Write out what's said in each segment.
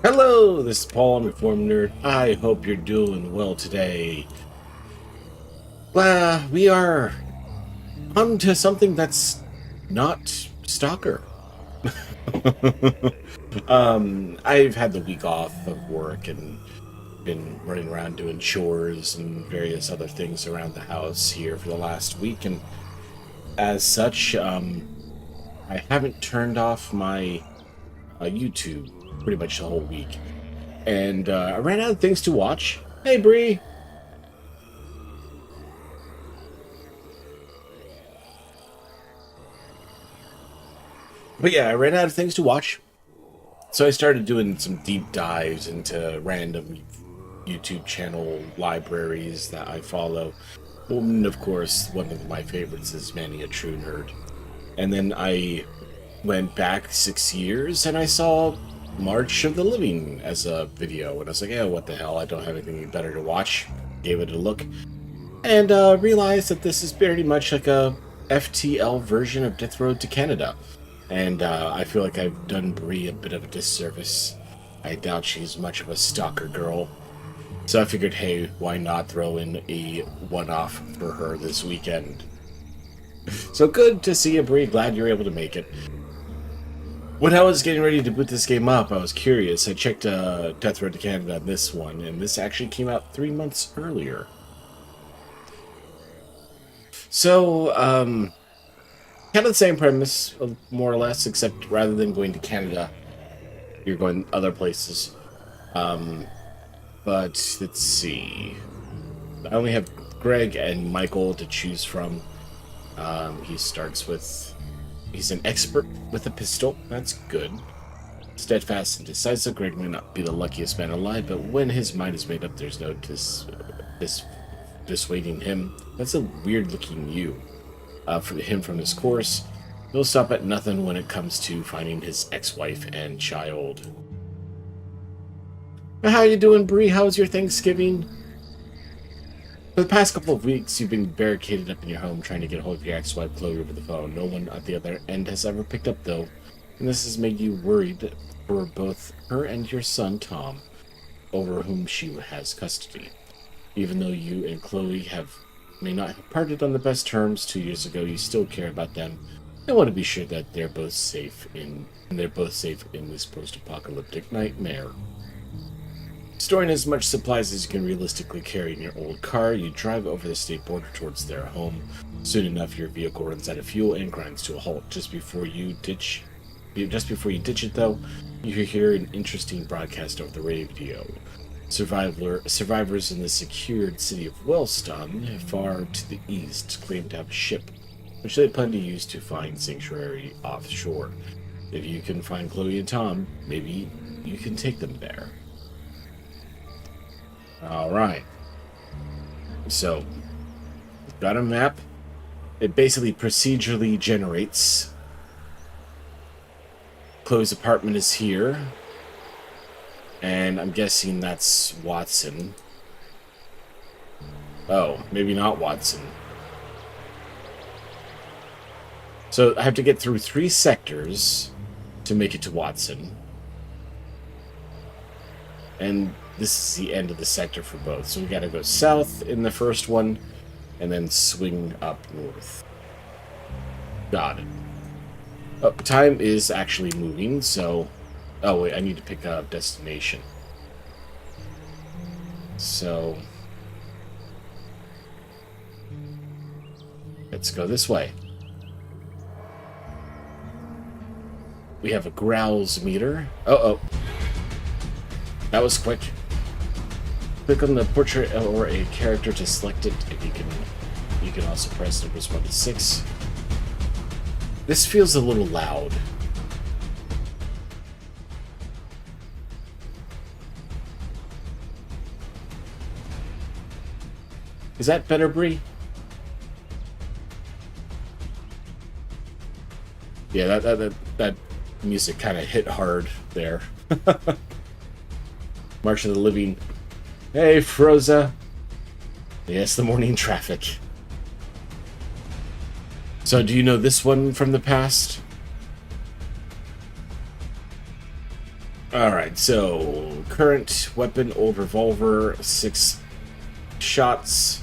Hello, this is Paul, I'm Informed Nerd. I hope you're doing well today. We are on to something that's not Stalker. I've had the week off of work and been running around doing chores and various other things around the house here for the last week, and as such, I haven't turned off my YouTube pretty much the whole week. And I ran out of things to watch. Hey, Bree. But yeah, I ran out of things to watch. So I started doing some deep dives into random YouTube channel libraries that I follow. And of course, one of my favorites is Manny a True Nerd. And then I went back 6 years and I saw March of the Living as a video. And I was like, oh, what the hell? I don't have anything better to watch. Gave it a look. And realized that this is pretty much like a FTL version of Death Road to Canada. And I feel like I've done Bree a bit of a disservice. I doubt she's much of a stalker girl. So I figured, hey, why not throw in a one-off for her this weekend? So good to see you, Bree. Glad you're able to make it. When I was getting ready to boot this game up, I was curious. I checked Death Road to Canada, this one, and this actually came out 3 months earlier. So, kind of the same premise, more or less, except rather than going to Canada, you're going other places. But let's see. I only have Greg and Michael to choose from. He starts with... He's an expert with a pistol. That's good. Steadfast and decisive. Greg may not be the luckiest man alive, but when his mind is made up, there's no dissuading him. That's a weird-looking you. For him from his course. He'll stop at nothing when it comes to finding his ex-wife and child. How you doing, Bree? How was your Thanksgiving? For the past couple of weeks, you've been barricaded up in your home trying to get a hold of your ex-wife Chloe over the phone. No one at the other end has ever picked up, though, and this has made you worried for both her and your son, Tom, over whom she has custody. Even though you and Chloe may not have parted on the best terms 2 years ago, you still care about them and want to be sure that they're both safe in this post-apocalyptic nightmare. Storing as much supplies as you can realistically carry in your old car, you drive over the state border towards their home. Soon enough, your vehicle runs out of fuel and grinds to a halt. Just before you ditch it, though, you hear an interesting broadcast over the radio. Survivors in the secured city of Wellston, far to the east, claim to have a ship, which they plan to use to find sanctuary offshore. If you can find Chloe and Tom, maybe you can take them there. Alright. So, got a map. It basically procedurally generates. Chloe's apartment is here. And I'm guessing that's Watson. Oh, maybe not Watson. So I have to get through 3 sectors to make it to Watson. And this is the end of the sector for both. So we gotta go south in the first one, and then swing up north. Got it. Oh, time is actually moving, so... Oh, wait, I need to pick a destination. So... let's go this way. We have a growls meter. Oh. That was quick. Click on the portrait or a character to select it. If you can also press numbers 1 to 6. This feels a little loud. Is that better, Bree? Yeah, that music kind of hit hard there. March of the Living. Hey, Froza. Yes, the morning traffic. So, do you know this one from the past? Alright, so current weapon, old revolver, 6 shots.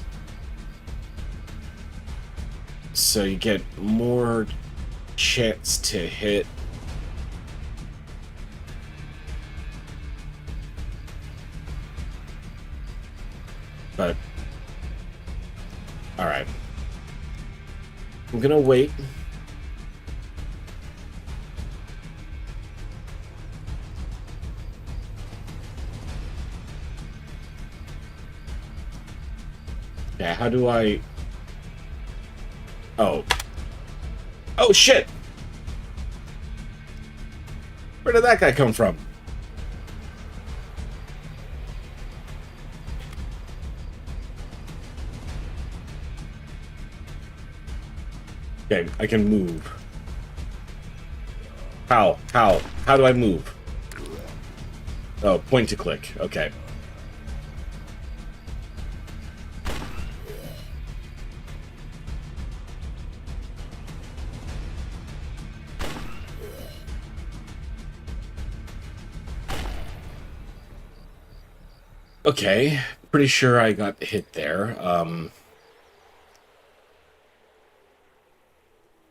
So you get more chance to hit. But, alright. I'm gonna wait. Yeah, how do I... Oh. Oh, shit! Where did that guy come from? Okay, I can move. How? How? How do I move? Oh, point to click. Okay. Okay, pretty sure I got hit there.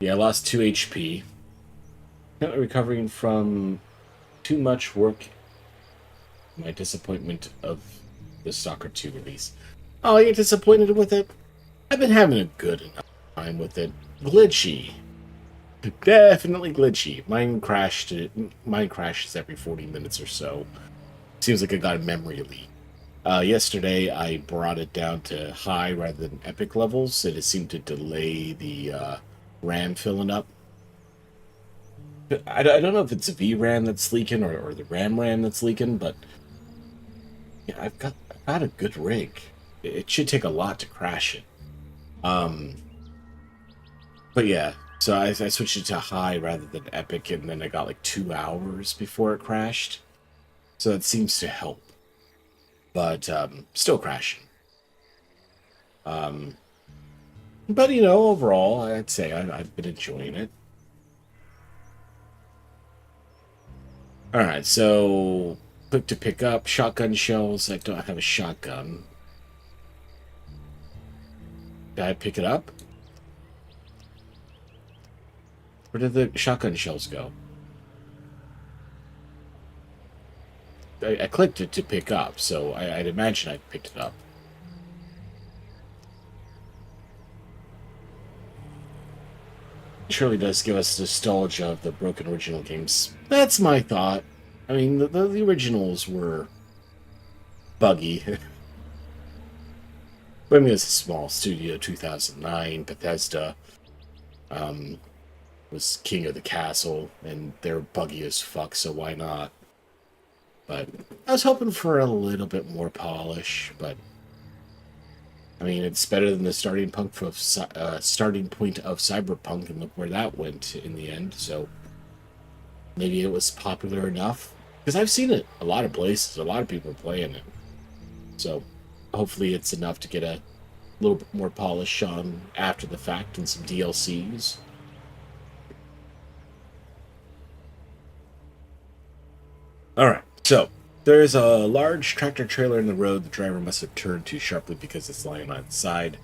Yeah, I lost 2 HP. Not recovering from too much work. My disappointment of the Stalker 2 release. Oh, you're disappointed with it? I've been having a good enough time with it. Glitchy. Definitely glitchy. Mine crashed. Mine crashes every 40 minutes or so. Seems like I got a memory leak. Yesterday, I brought it down to high rather than epic levels, and it seemed to delay the RAM filling up. I don't know if it's VRAM that's leaking or the RAM that's leaking, but yeah, I've got a good rig. It should take a lot to crash it. But yeah, so I switched it to high rather than epic, and then I got like 2 hours before it crashed. So that seems to help. But still crashing. But you know, overall, I'd say I've been enjoying it. All right, so quick to pick up shotgun shells. I don't have a shotgun. Did I pick it up? Where did the shotgun shells go? I clicked it to pick up, so I'd imagine I picked it up. It surely does give us nostalgia of the broken original games. That's my thought. I mean, the originals were buggy. But I mean, it's a small studio, 2009. Bethesda was king of the castle, and they're buggy as fuck, so why not? But I was hoping for a little bit more polish, but I mean, it's better than the starting point of Cyberpunk, and look where that went in the end. So maybe it was popular enough, because I've seen it a lot of places, a lot of people playing it. So hopefully it's enough to get a little bit more polish on after the fact and some DLCs. All right, so there's a large tractor trailer in the road. The driver must have turned too sharply because it's lying on its side.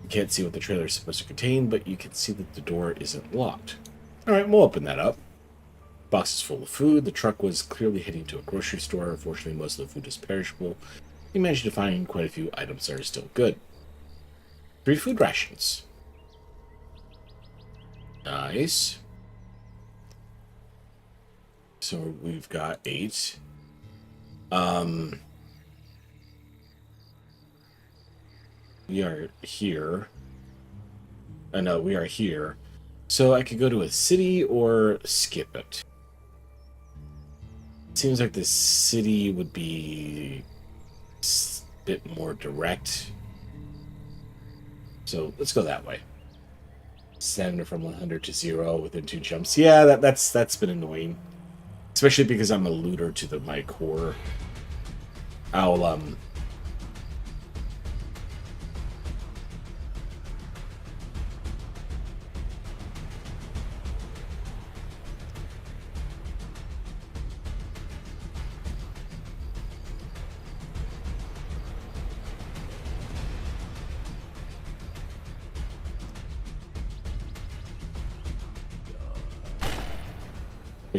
You can't see what the trailer is supposed to contain, but you can see that the door isn't locked. All right, we'll open that up. Box is full of food. The truck was clearly heading to a grocery store. Unfortunately, most of the food is perishable. You managed to find quite a few items that are still good. 3 food rations. Nice. So we've got 8. We are here. No, we are here. So I could go to a city or skip it. Seems like the city would be a bit more direct. So let's go that way. Send from 100 to 0 within 2 jumps. Yeah, that's been annoying. Especially because I'm a looter to my core. I'll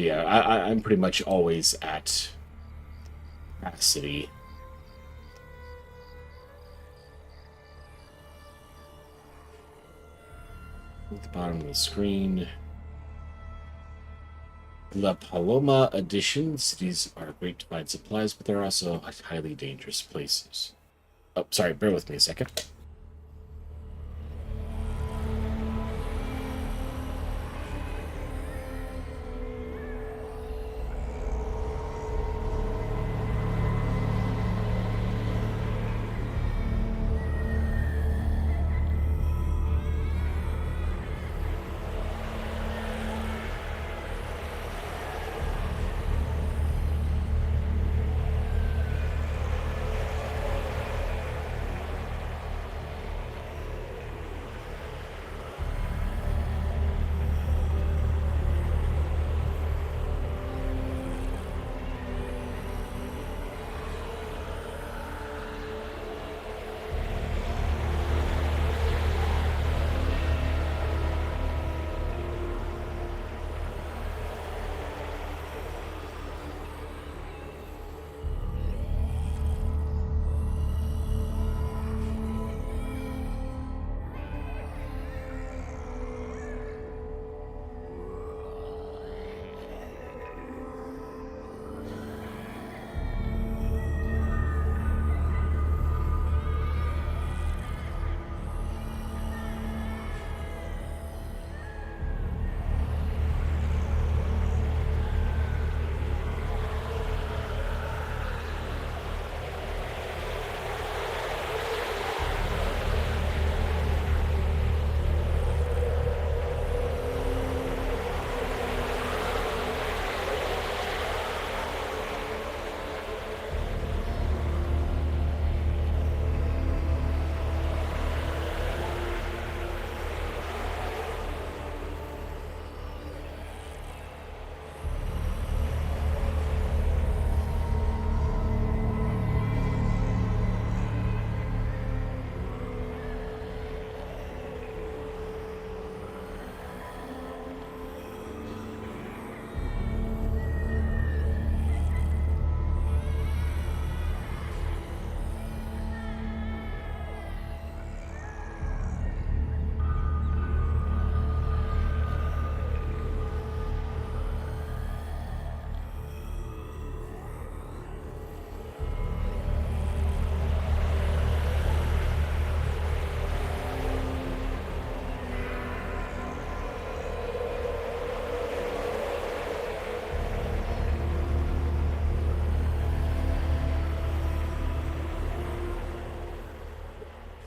But yeah, I'm pretty much always at capacity. At the bottom of the screen. La Paloma Edition. Cities are great to find supplies, but they're also highly dangerous places. Oh, sorry, bear with me a second.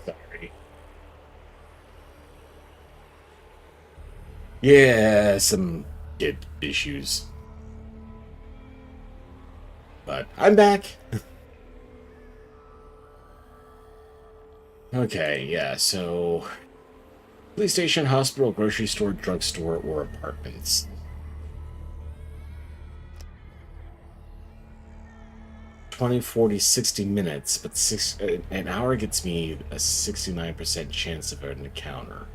Sorry. Yeah, some kid issues. But I'm back. Okay, yeah, so police station, hospital, grocery store, drugstore, or apartments. 20, 40, 60 minutes, but an hour gets me a 69% chance of an encounter.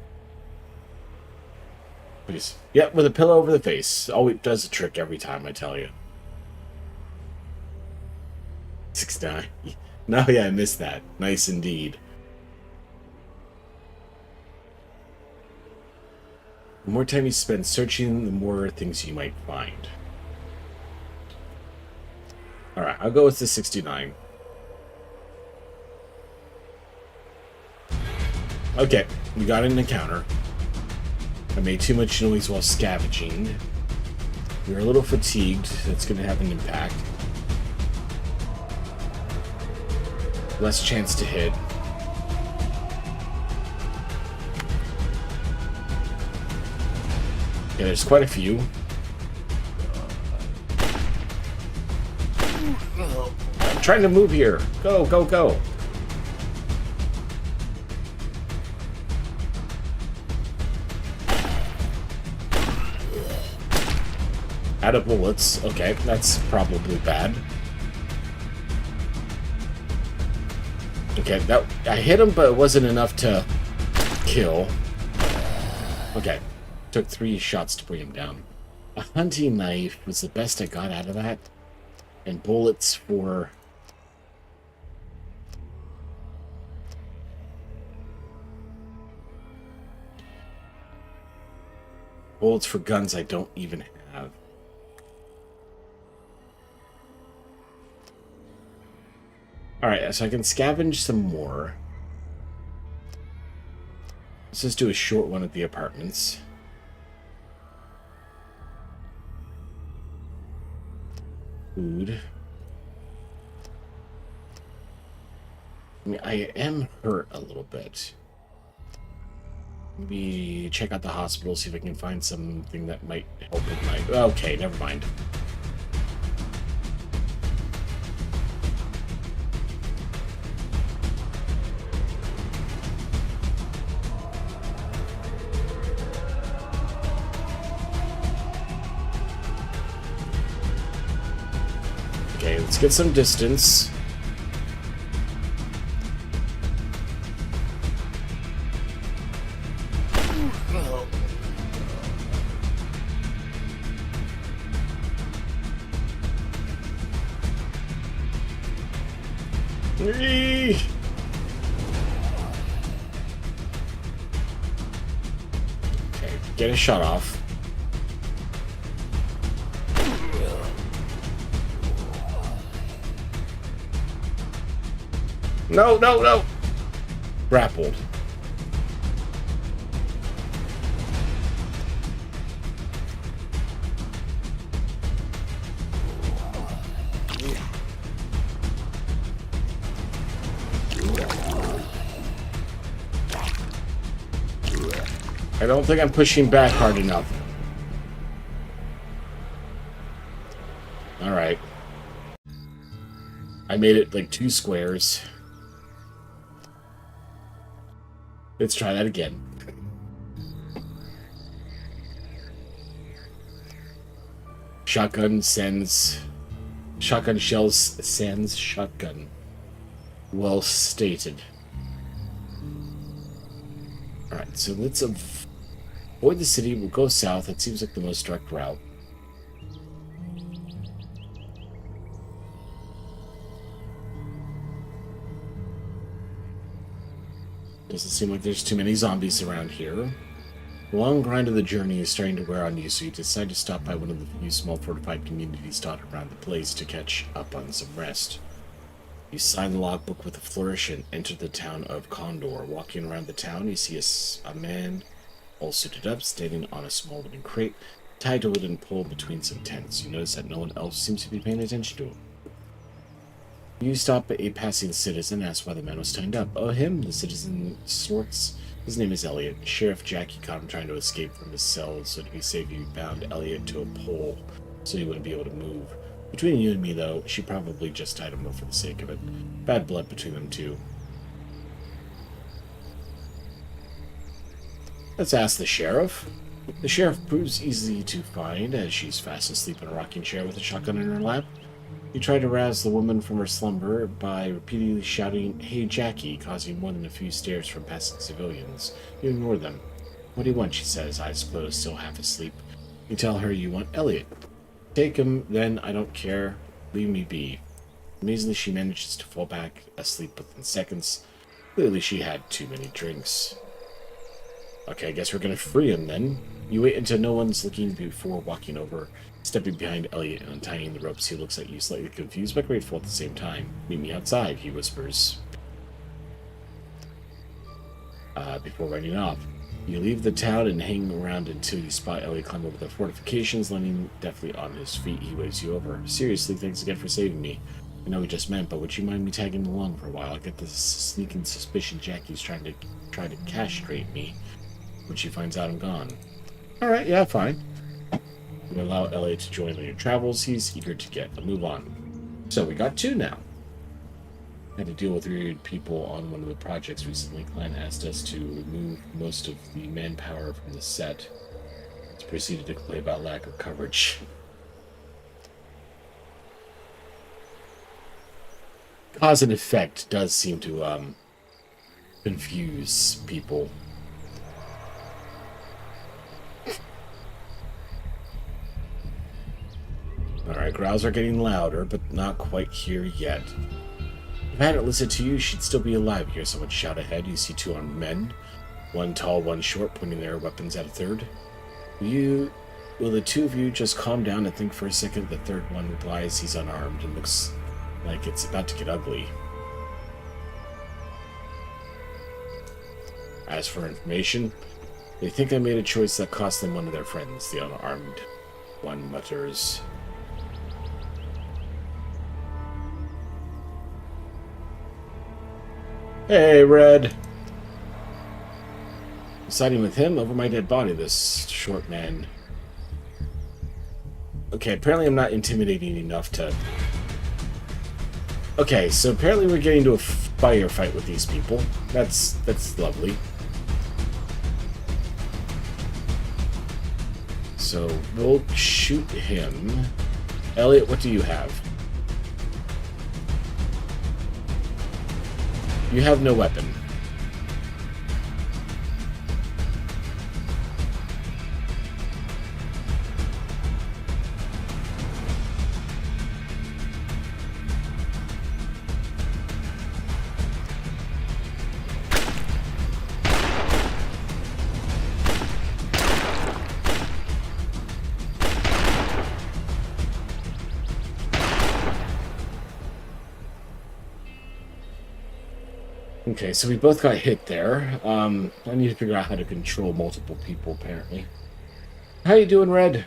Please. Yep, with a pillow over the face. Oh, it does the trick every time, I tell you. 69. No, yeah, I missed that. Nice indeed. The more time you spend searching, the more things you might find. Alright, I'll go with the 69. Okay, we got an encounter. I made too much noise while scavenging. We were a little fatigued. That's going to have an impact. Less chance to hit. Yeah, there's quite a few. I'm trying to move here. Go, go, go. Out of bullets. Okay, that's probably bad. Okay, that I hit him, but it wasn't enough to kill. Okay, took 3 shots to bring him down. A hunting knife was the best I got out of that. And bullets for... Bullets for guns I don't even have. Alright, so I can scavenge some more. Let's just do a short one at the apartments. Food. I mean, I am hurt a little bit. Maybe check out the hospital, see if I can find something that might help with my... Okay, never mind. Okay, let's get some distance. Okay, get a shot off. No, no, no! Grappled. I don't think I'm pushing back hard enough. Alright. I made it like 2 squares. Let's try that again. Shotgun sends... Shotgun shells sends shotgun. Well stated. Alright, so let's avoid the city. We'll go south. That seems like the most direct route. Doesn't seem like there's too many zombies around here. The long grind of the journey is starting to wear on you, so you decide to stop by one of the few small fortified communities dotted around the place to catch up on some rest. You sign the logbook with a flourish and enter the town of Condor. Walking around the town, you see a man all suited up, standing on a small wooden crate, tied to a wooden pole between some tents. You notice that no one else seems to be paying attention to him. You stop a passing citizen, ask why the man was tied up. Oh, him? The citizen snorts. His name is Elliot. Sheriff Jackie caught him trying to escape from his cell, so to be safe, he bound Elliot to a pole so he wouldn't be able to move. Between you and me, though, she probably just tied him up for the sake of it. Bad blood between them two. Let's ask the sheriff. The sheriff proves easy to find, as she's fast asleep in a rocking chair with a shotgun in her lap. You try to rouse the woman from her slumber by repeatedly shouting, "Hey, Jackie," causing more than a few stares from passing civilians. You ignore them. "What do you want?" she says, eyes closed, still half asleep. You tell her you want Elliot. "Take him, then. I don't care. Leave me be." Amazingly, she manages to fall back asleep within seconds. Clearly, she had too many drinks. Okay, I guess we're gonna free him, then. You wait until no one's looking before walking over, stepping behind Elliot and untying the ropes. He looks at you, slightly confused but grateful at the same time. "Meet me outside," he whispers. Before running off. You leave the town and hang around until you spot Elliot climb over the fortifications, landing deftly on his feet. He waves you over. "Seriously, thanks again for saving me. I know we just met, but would you mind me tagging along for a while? I get this sneaking suspicion Jackie's trying to castrate me when she finds out I'm gone." Alright, yeah, fine. You allow Elliot to join on your travels. He's eager to get a move on. So we got 2 now. Had to deal with weird people on one of the projects recently. Client asked us to remove most of the manpower from the set. It's proceeded to complain about lack of coverage. Cause and effect does seem to confuse people. Alright, growls are getting louder, but not quite here yet. If I hadn't listened to you, she'd still be alive. Hear someone shout ahead. You see two armed men. One tall, one short, pointing their weapons at a third. Will the two of you just calm down and think for a second? The third one replies he's unarmed and looks like it's about to get ugly. As for information, they think I made a choice that cost them one of their friends. The unarmed one mutters. Hey, Red. Siding with him over my dead body, this short man. Okay, apparently I'm not intimidating enough to... Okay, so apparently we're getting into a firefight with these people. That's lovely. So we'll shoot him. Elliot, what do you have? You have no weapon. Okay, so we both got hit there. I need to figure out how to control multiple people, apparently. How you doing, Red?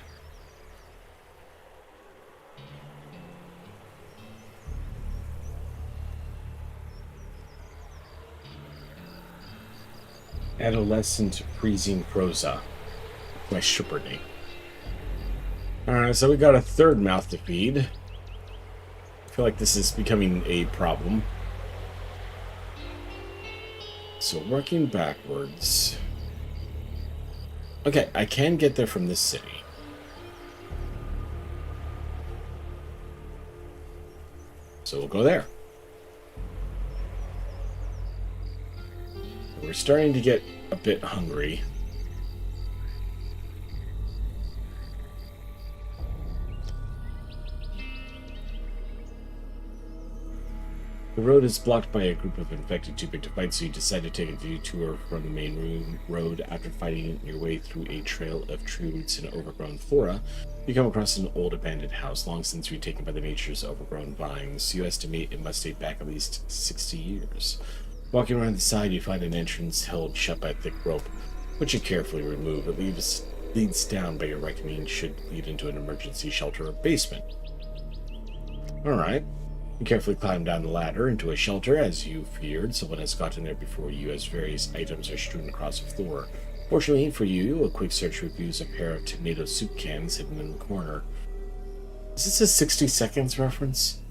Adolescent freezing prosa. My stripper name. Alright, so we got a third mouth to feed. I feel like this is becoming a problem. So working backwards. Okay, I can get there from this city. So we'll go there. We're starting to get a bit hungry. The road is blocked by a group of infected too big to fight, so you decide to take a detour from the main road. After fighting your way through a trail of tree roots and overgrown flora, you come across an old abandoned house, long since retaken by the nature's overgrown vines. You estimate it must date back at least 60 years. Walking around the side, you find an entrance held shut by a thick rope, which you carefully remove. It leads down, by your reckoning, should lead into an emergency shelter or basement. Alright. You carefully climb down the ladder into a shelter. As you feared, someone has gotten there before you, as various items are strewn across the floor. Fortunately for you, a quick search reveals a pair of tomato soup cans hidden in the corner. Is this a 60 Seconds reference?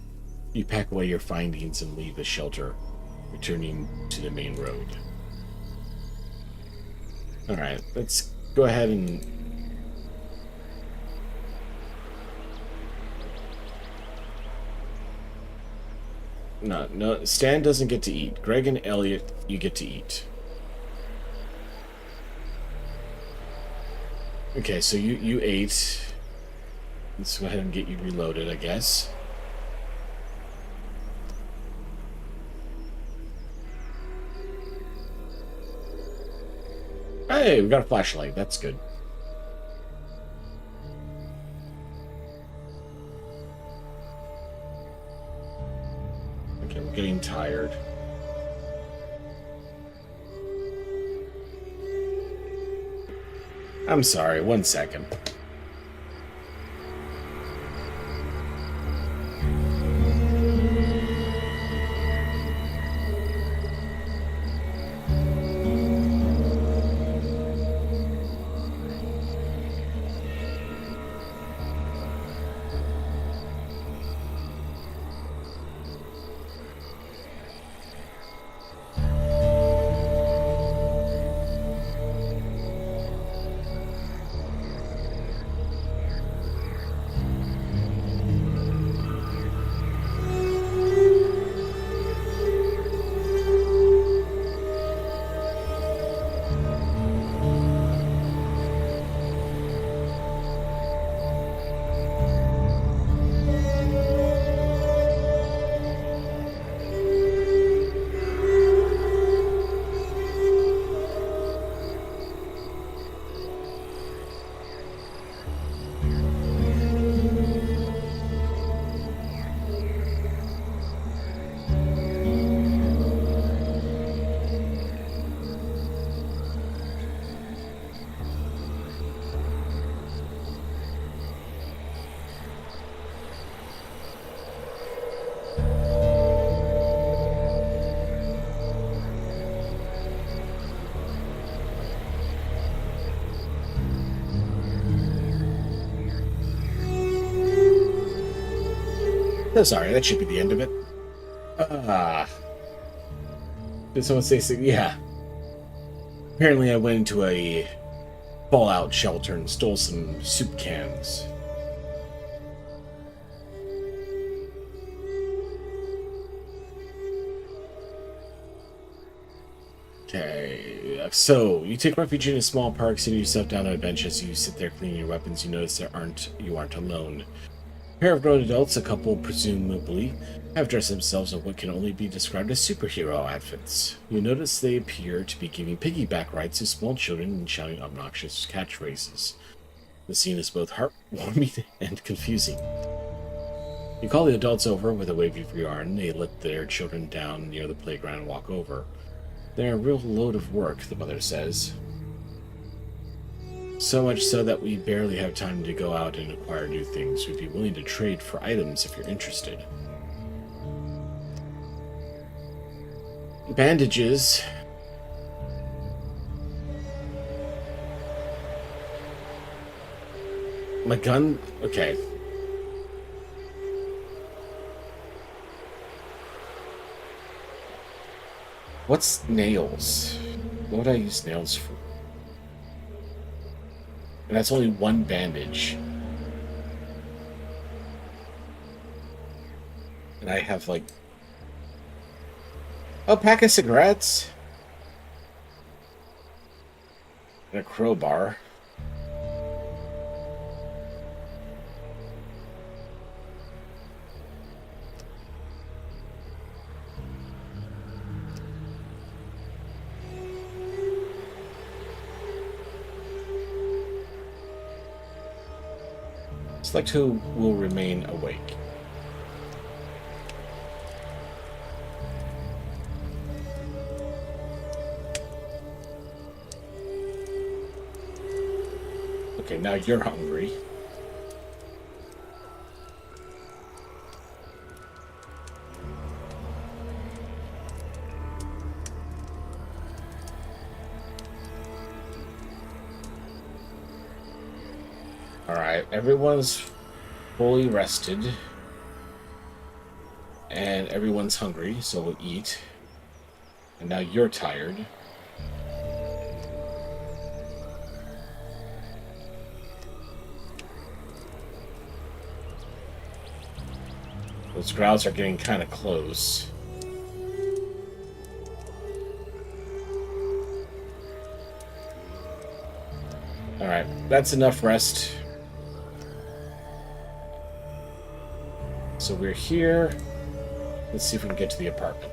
You pack away your findings and leave the shelter, returning to the main road. Alright, let's go ahead and... No, Stan doesn't get to eat. Greg and Elliot, you get to eat. Okay, so you ate. Let's go ahead and get you reloaded, I guess. Hey, we got a flashlight. That's good. Okay, I'm getting tired. I'm sorry, 1 second. Oh, sorry, that should be the end of it. Ah. Did someone say something? Yeah. Apparently I went into a fallout shelter and stole some soup cans. Okay, so you take refuge in a small park, sitting yourself down on a bench. As you sit there cleaning your weapons, you notice you aren't alone. A pair of grown adults, a couple presumably, have dressed themselves in what can only be described as superhero outfits. You notice they appear to be giving piggyback rides to small children and shouting obnoxious catchphrases. The scene is both heartwarming and confusing. You call the adults over with a wave of your arm. They let their children down near the playground and walk over. They're a real load of work, the mother says. So much so that we barely have time to go out and acquire new things. We'd be willing to trade for items if you're interested. Bandages. My gun? Okay. What's nails? What would I use nails for? And that's only one bandage. And I have like a pack of cigarettes. And a crowbar. Select who will remain awake. Okay, now you're hungry. Alright, everyone's fully rested. And everyone's hungry, so we'll eat. And now you're tired. Those growls are getting kind of close. Alright, that's enough rest. So we're here. Let's see if we can get to the apartment.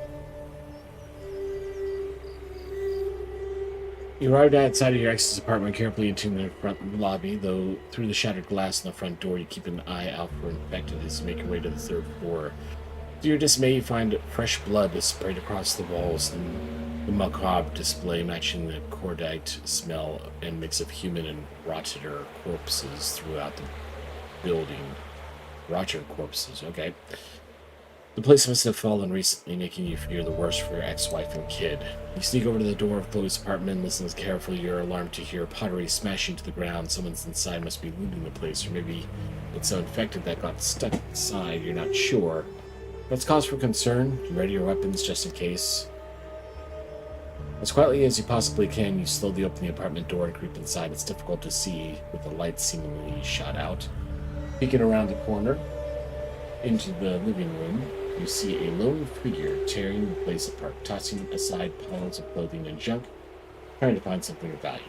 You arrived outside of your ex's apartment, carefully entering the front lobby, though through the shattered glass in the front door, you keep an eye out for infected as you make your way to the third floor. To your dismay, you find fresh blood sprayed across the walls, and the macabre display matching the cordite smell and mix of human and rotted corpses throughout the building. Rotted corpses, okay. The place must have fallen recently, making you fear the worst for your ex-wife and kid. You sneak over to the door of Chloe's apartment and listen carefully. You're alarmed to hear pottery smashing to the ground. Someone's inside must be looting the place, or maybe it's so infected that got stuck inside. You're not sure. But it's cause for concern. You ready your weapons just in case. As quietly as you possibly can, you slowly open the apartment door and creep inside. It's difficult to see, with the light seemingly shot out. Peeking around the corner into the living room, you see a lone figure tearing the place apart, tossing aside piles of clothing and junk, trying to find something of value.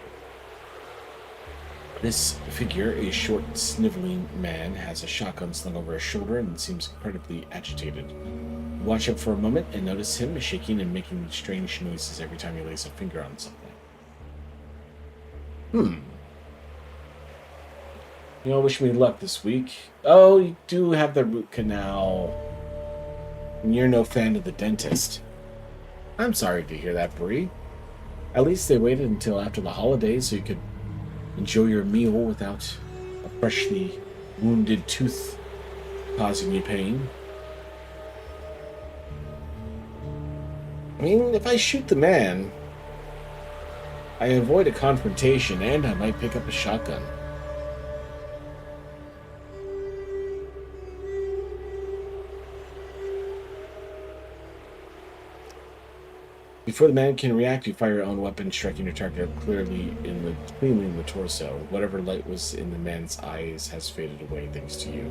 This figure, a short, sniveling man, has a shotgun slung over his shoulder and seems incredibly agitated. You watch him for a moment and notice him shaking and making strange noises every time he lays a finger on something. You know, wish me luck this week. Oh, you do have the root canal. And you're no fan of the dentist. I'm sorry to hear that, Bree. At least they waited until after the holidays so you could enjoy your meal without a freshly wounded tooth causing you pain. I mean, if I shoot the man, I avoid a confrontation and I might pick up a shotgun. Before the man can react, you fire your own weapon, striking your target clearly cleanly in the torso. Whatever light was in the man's eyes has faded away thanks to you.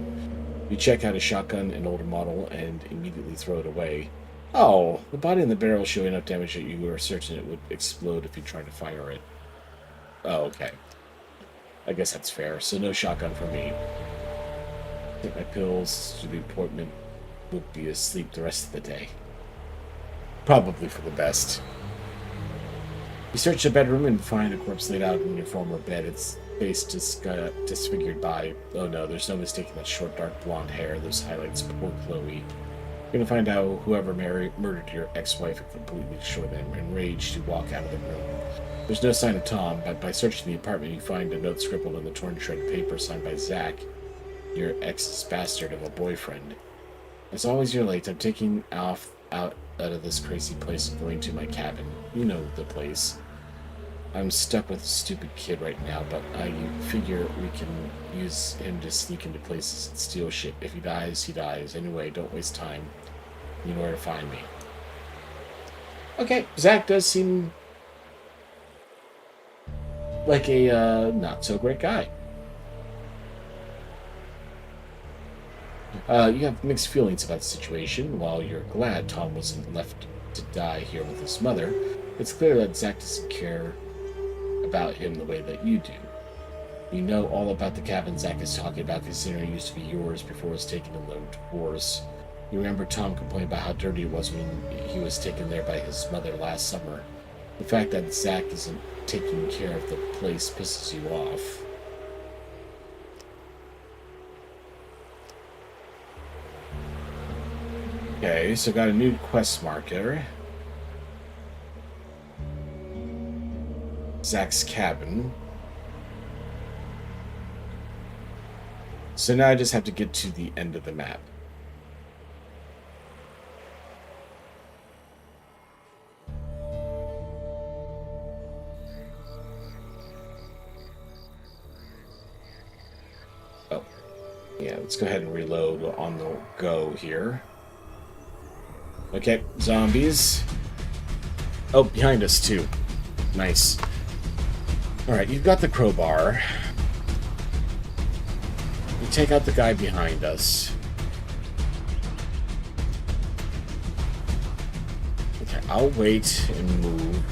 You check out a shotgun, an older model, and immediately throw it away. Oh, the body and the barrel show enough damage that you are certain it would explode if you tried to fire it. Oh, okay. I guess that's fair. So no shotgun for me. Take my pills to the appointment. Will be asleep the rest of the day. Probably for the best. You search the bedroom and find a corpse laid out in your former bed. Its face disfigured by... Oh no, there's no mistaking that short, dark blonde hair. Those highlights poor Chloe. You're gonna find out whoever murdered your ex-wife and completely destroy them. Enraged, you walk out of the room. There's no sign of Tom, but by searching the apartment, you find a note scribbled on the torn shred of paper signed by Zach, your ex's bastard of a boyfriend. As always, you're late. I'm taking off out of this crazy place and going to my cabin. You know the place. I'm stuck with a stupid kid right now, but I figure we can use him to sneak into places and steal shit. If he dies, he dies. Anyway, don't waste time. You know where to find me. Okay, Zach does seem like a not-so-great guy. You have mixed feelings about the situation. While you're glad Tom wasn't left to die here with his mother, it's clear that Zach doesn't care about him the way that you do. You know all about the cabin Zach is talking about, considering it used to be yours before it was taken in the divorce. You remember Tom complaining about how dirty it was when he was taken there by his mother last summer. The fact that Zach isn't taking care of the place pisses you off. Okay, so got a new quest marker. Zach's cabin. So now I just have to get to the end of the map. Oh. Yeah, let's go ahead and reload on the go here. Okay, zombies. Oh, behind us too. Nice. Alright, you've got the crowbar. You take out the guy behind us. Okay, I'll wait and move.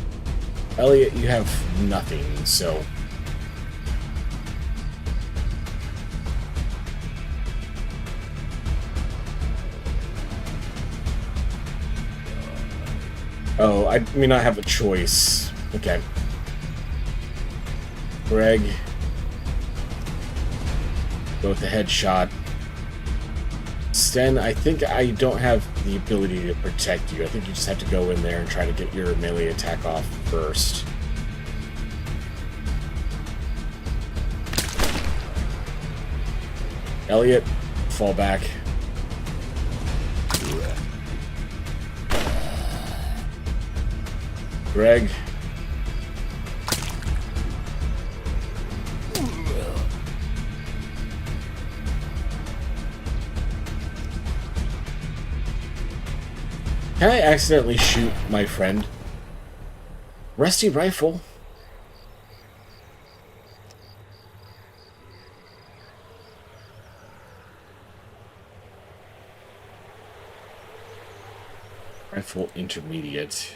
Elliot, you have nothing, so... Oh, I mean, I have a choice. Okay. Greg. Go with the headshot. Sten, I think I don't have the ability to protect you. I think you just have to go in there and try to get your melee attack off first. Elliot, fall back. Greg. Can I accidentally shoot my friend? Rusty rifle. Rifle intermediate.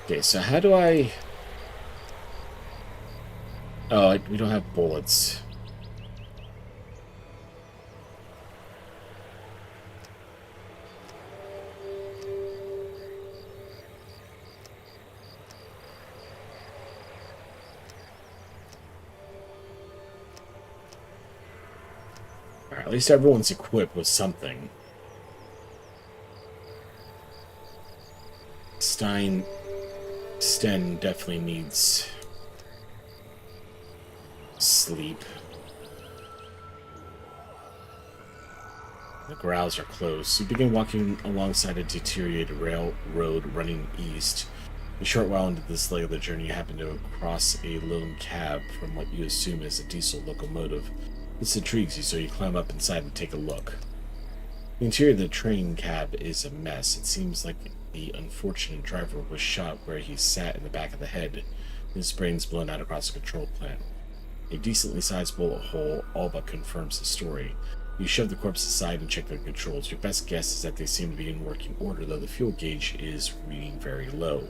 Okay, so how do I... Oh, we don't have bullets. Alright, at least everyone's equipped with something. Sten definitely needs sleep. The grounds are closed. You begin walking alongside a deteriorated railroad running east. A short while into this leg of the journey, you happen to cross a lone cab from what you assume is a diesel locomotive. This intrigues you, so you climb up inside and take a look. The interior of the train cab is a mess. It seems like the unfortunate driver was shot where he sat in the back of the head. His brains blown out across the control plant. A decently sized bullet hole all but confirms the story. You shove the corpse aside and check their controls. Your best guess is that they seem to be in working order, though the fuel gauge is reading very low.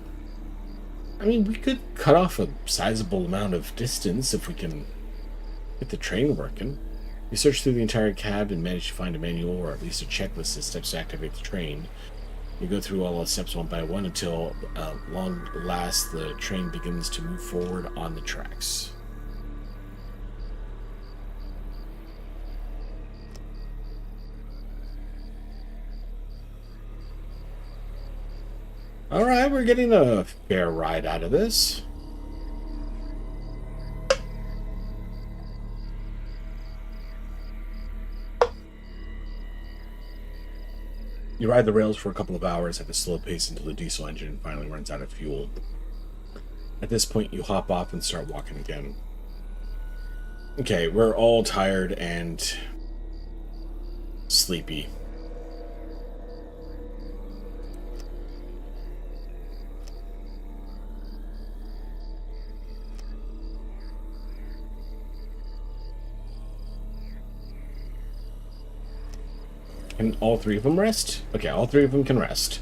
I mean, we could cut off a sizable amount of distance if we can get the train working. You search through the entire cab and manage to find a manual or at least a checklist of steps to activate the train. You go through all the steps one by one until, long last, the train begins to move forward on the tracks. Alright, we're getting a fair ride out of this. You ride the rails for a couple of hours at a slow pace until the diesel engine finally runs out of fuel. At this point, you hop off and start walking again. Okay, we're all tired and sleepy. Can all three of them rest? Okay, all three of them can rest.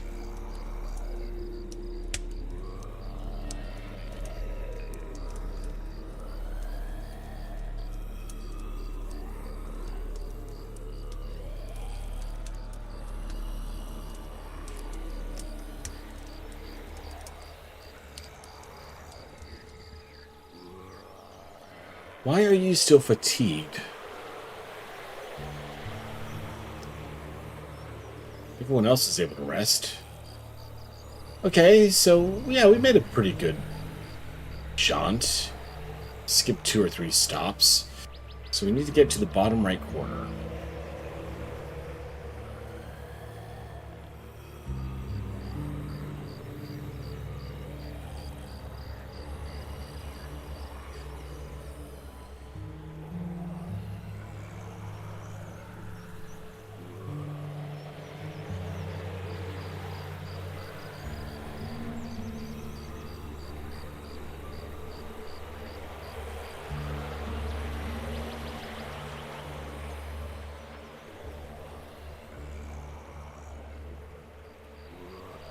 Why are you still fatigued? Everyone else is able to rest. Okay, so yeah, we made a pretty good jaunt. Skipped 2 or 3 stops. So we need to get to the bottom right corner.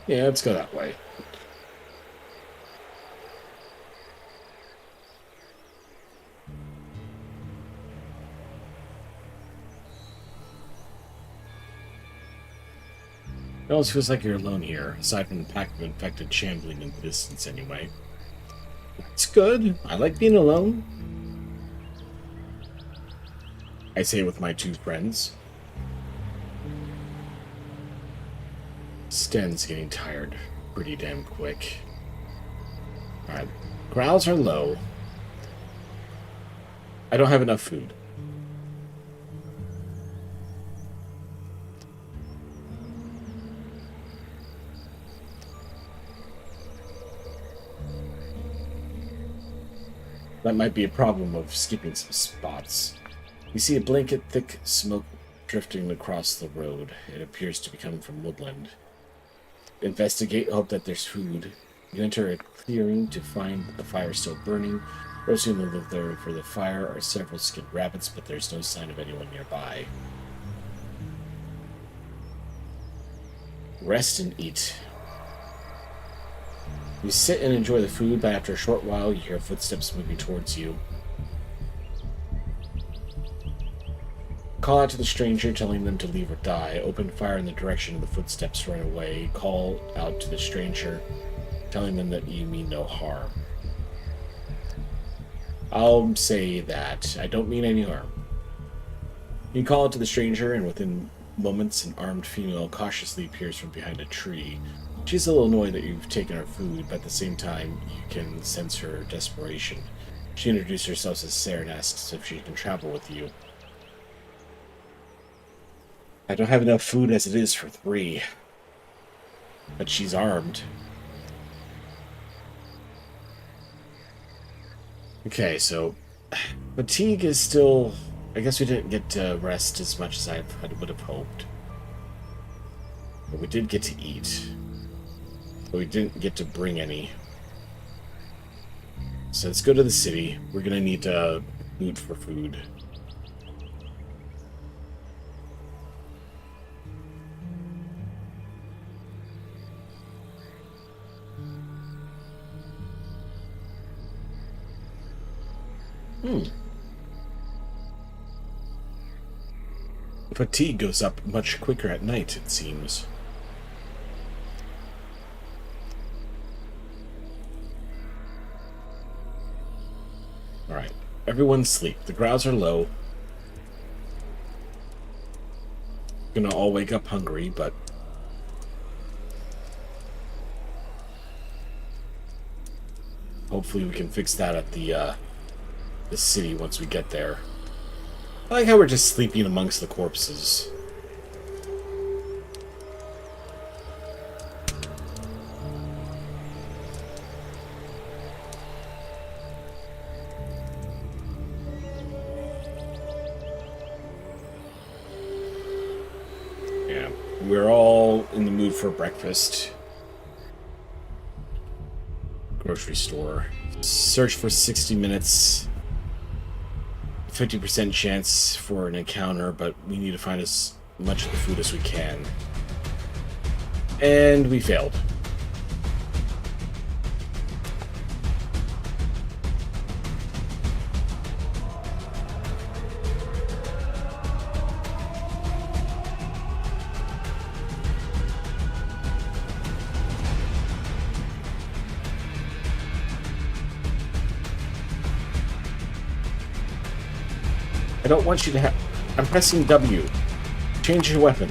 Yeah, let's go that way. It almost feels like you're alone here, aside from the pack of infected shambling in the distance anyway. It's good. I like being alone. I say it with my 2 friends. Sten's getting tired pretty damn quick. Alright, growls are low. I don't have enough food. That might be a problem of skipping some spots. You see a blanket thick smoke drifting across the road. It appears to be coming from woodland. Investigate, hope that there's food. You enter a clearing to find the fire still burning. Roasting the wood there for the fire are several skinned rabbits, but there's no sign of anyone nearby. Rest and eat. You sit and enjoy the food, but after a short while you hear footsteps moving towards you. Call out to the stranger, telling them to leave or die. Open fire in the direction of the footsteps, run away. Call out to the stranger, telling them that you mean no harm. I'll say that. I don't mean any harm. You call out to the stranger, and within moments an armed female cautiously appears from behind a tree. She's a little annoyed that you've taken her food, but at the same time you can sense her desperation. She introduced herself as Sarah and asks if she can travel with you. I don't have enough food as it is for 3. But she's armed. Okay, so fatigue is still... I guess we didn't get to rest as much as I would have hoped. But we did get to eat. But we didn't get to bring any. So let's go to the city. We're gonna need loot for food. Fatigue goes up much quicker at night, it seems. Alright, everyone sleep. The growls are low. Gonna all wake up hungry, but hopefully we can fix that at the city once we get there. I like how we're just sleeping amongst the corpses. Yeah, we're all in the mood for breakfast. Grocery store. Search for 60 minutes. 50% chance for an encounter, but we need to find as much of the food as we can. And we failed. I don't want you to have... I'm pressing W. Change your weapon.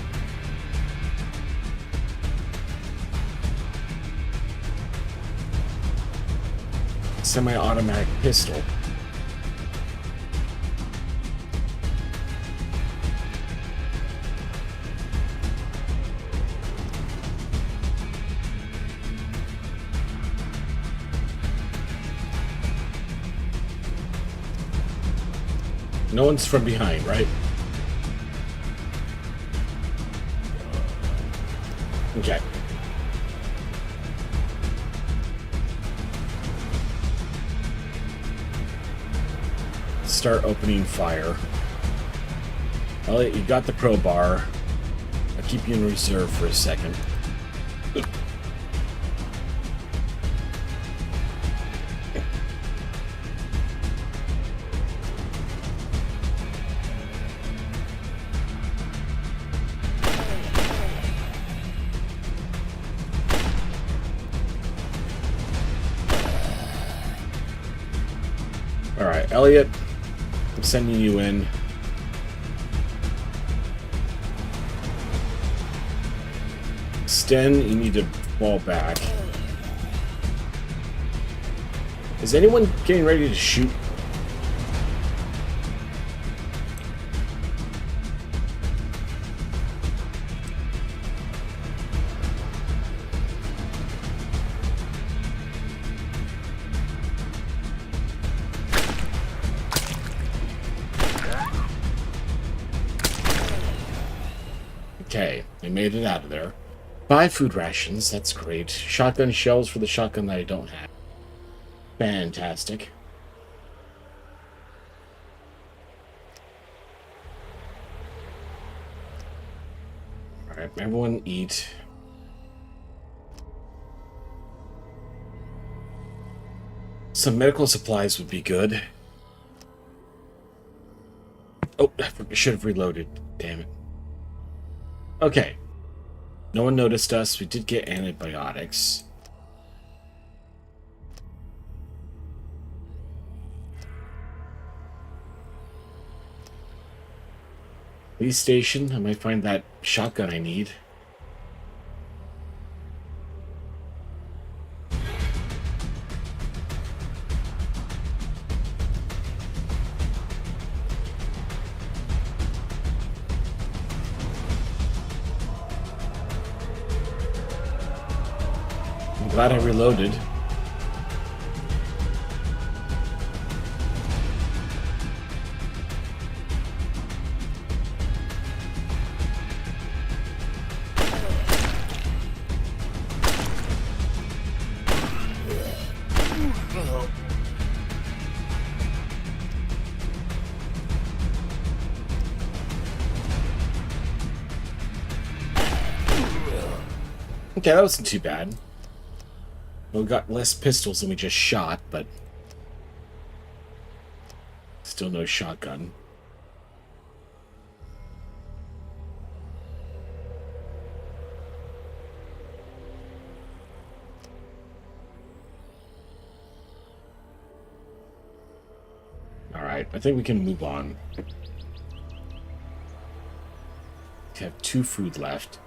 Semi-automatic pistol. No one's from behind, right? Okay. Start opening fire. Elliot, you got the crowbar. I'll keep you in reserve for a second. Alright, Elliot, I'm sending you in. Sten, you need to fall back. Is anyone getting ready to shoot? Okay, they made it out of there. 5 food rations, that's great. Shotgun shells for the shotgun that I don't have. Fantastic. Alright, everyone eat. Some medical supplies would be good. Oh, I should have reloaded. Damn it. Okay. No one noticed us. We did get antibiotics. Police station. I might find that shotgun I need. I'm glad I reloaded. Okay, that wasn't too bad. We got less pistols than we just shot, but still no shotgun. Alright, I think we can move on. We have 2 food left.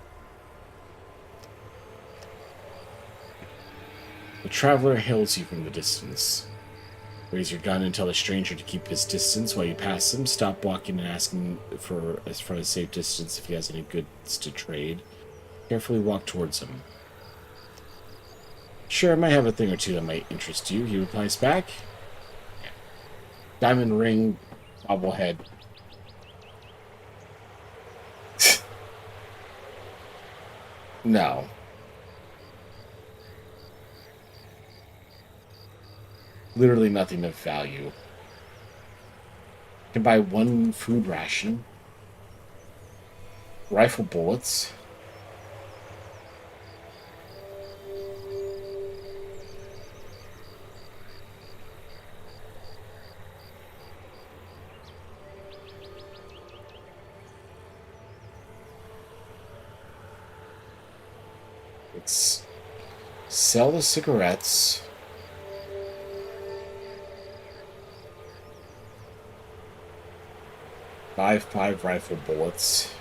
The traveler hails you from the distance. Raise your gun and tell the stranger to keep his distance while you pass him. Stop walking and ask him for a safe distance if he has any goods to trade. Carefully walk towards him. Sure, I might have a thing or two that might interest you. He replies back. Diamond ring, bobblehead. No. Literally nothing of value. Can buy 1 food ration. Rifle bullets. Let's sell the cigarettes. Buy 5 rifle bullets.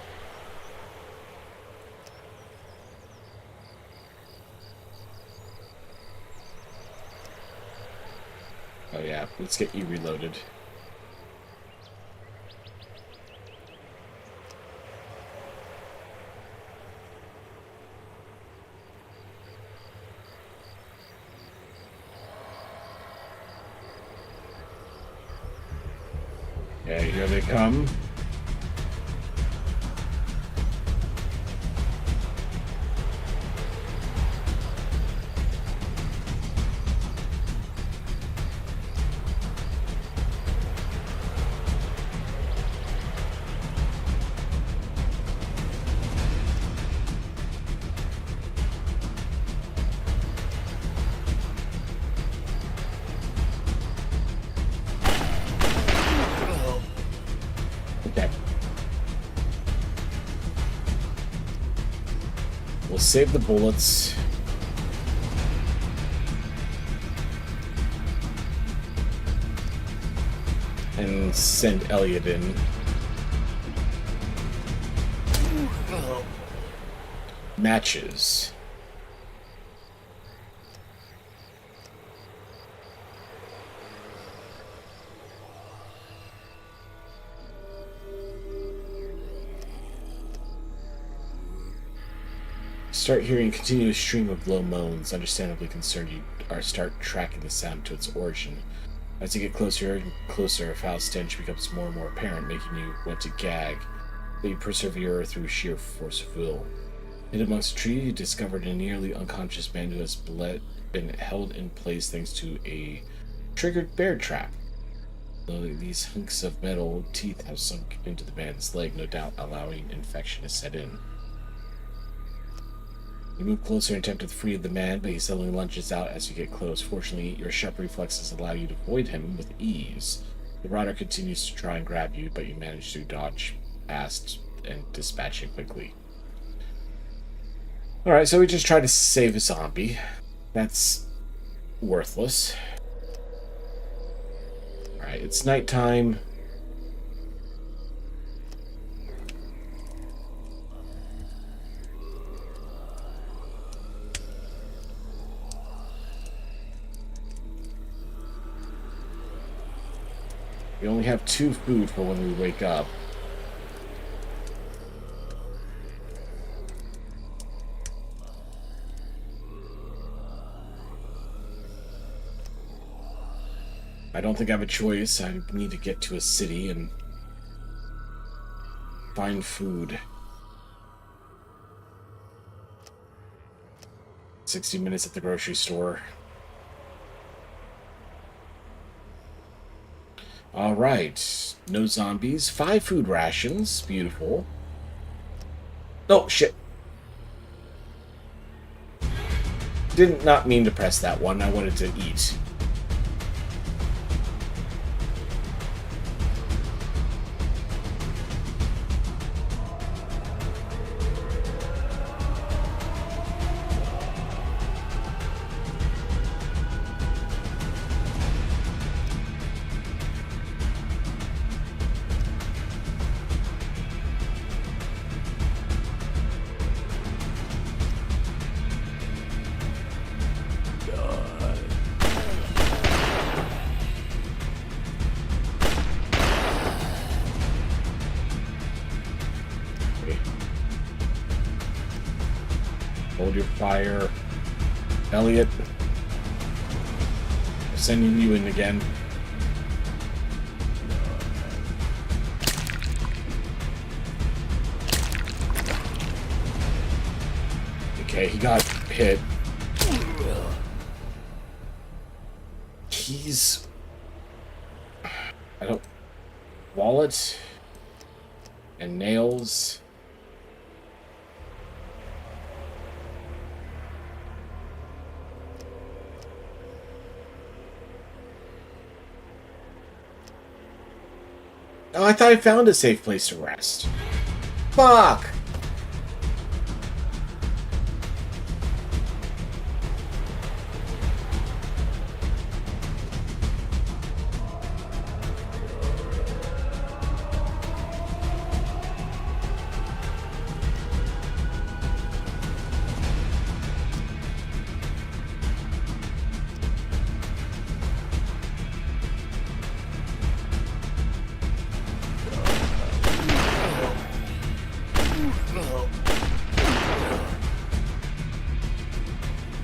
Oh yeah, let's get you reloaded. Okay, here they come. Okay. We'll save the bullets. And send Elliot in. Matches. Start hearing a continuous stream of low moans. Understandably concerned, you start tracking the sound to its origin. As you get closer and closer, a foul stench becomes more and more apparent, making you want to gag. But you persevere through sheer force of will. Hidden amongst a tree, you discovered a nearly unconscious man who has been held in place thanks to a triggered bear trap. These hunks of metal teeth have sunk into the man's leg, no doubt allowing infection to set in. You move closer and attempt to free the man, but he suddenly lunges out as you get close. Fortunately, your sharp reflexes allow you to avoid him with ease. The rider continues to try and grab you, but you manage to dodge past and dispatch him quickly. Alright, so we just tried to save a zombie. That's worthless. Alright, it's nighttime. We only have 2 food for when we wake up. I don't think I have a choice. I need to get to a city and find food. 60 minutes at the grocery store. Alright. No zombies. 5 food rations. Beautiful. Oh, shit. Did not mean to press that one. I wanted to eat. Hold your fire. Elliot. I'm sending you in again. Okay, he got hit. Keys. I don't... Wallet. And nails. Oh, I thought I found a safe place to rest. Fuck!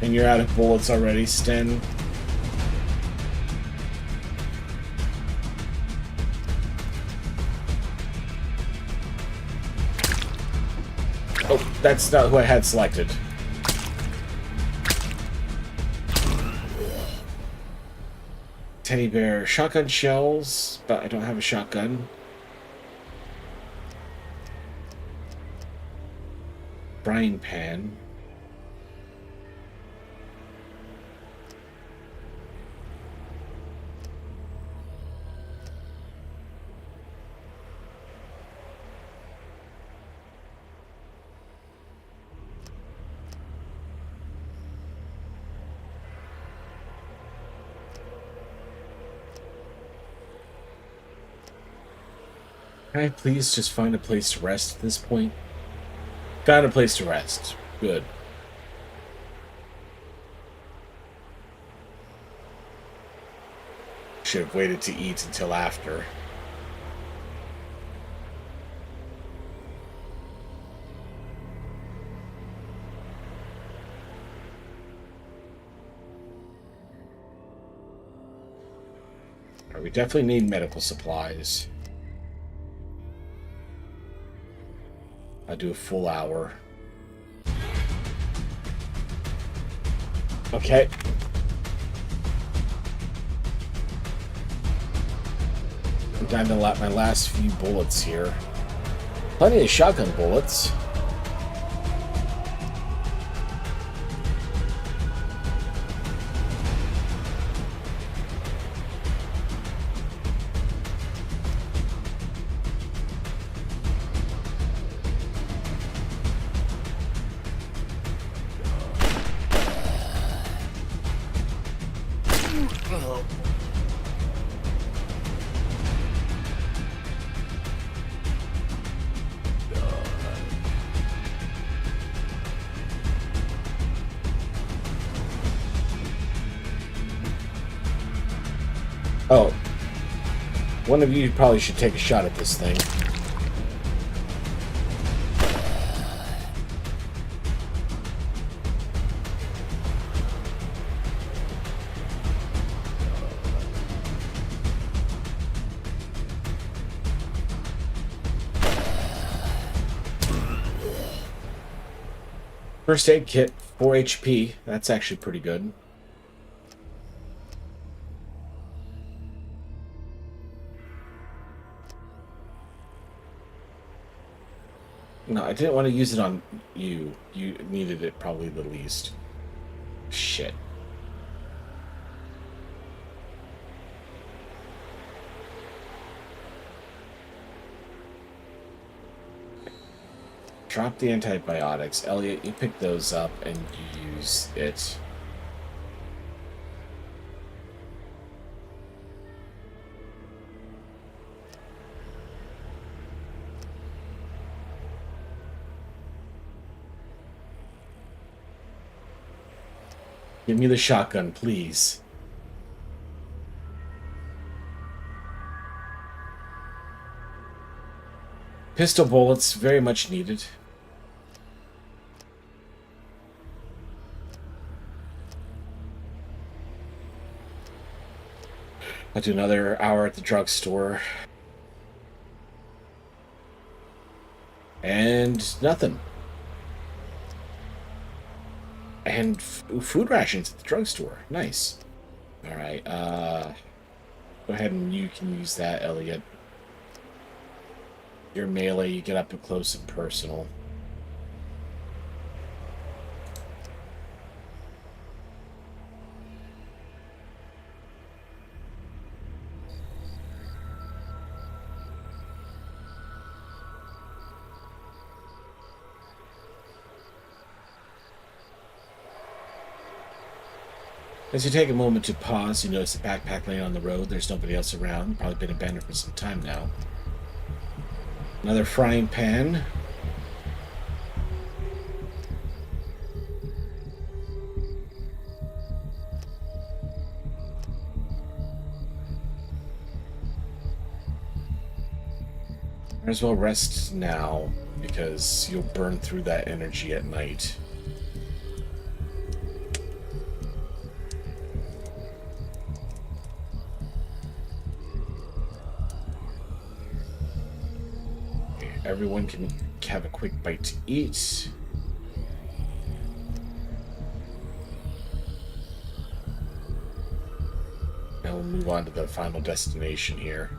And you're out of bullets already, Sten. Oh, that's not who I had selected. Teddy bear. Shotgun shells, but I don't have a shotgun. Frying pan. Can I please just find a place to rest at this point? Found a place to rest. Good. Should have waited to eat until after. Alright, we definitely need medical supplies. I'll do a full hour. Okay. I'm down to my last few bullets here. Plenty of shotgun bullets. Oh. One of you probably should take a shot at this thing. First aid kit, 4 HP. That's actually pretty good. No, I didn't want to use it on you. You needed it probably the least. Shit. Drop the antibiotics. Elliot, you pick those up and you use it. Give me the shotgun, please. Pistol bullets, very much needed. I'll do another hour at the drugstore. And nothing. And food rations at the drugstore. Nice. Alright, go ahead and you can use that, Elliot. Your melee, you get up close and personal. As you take a moment to pause, you notice the backpack laying on the road. There's nobody else around. Probably been abandoned for some time now. Another frying pan. Might as well rest now, because you'll burn through that energy at night. Everyone can have a quick bite to eat. Now we'll move on to the final destination here.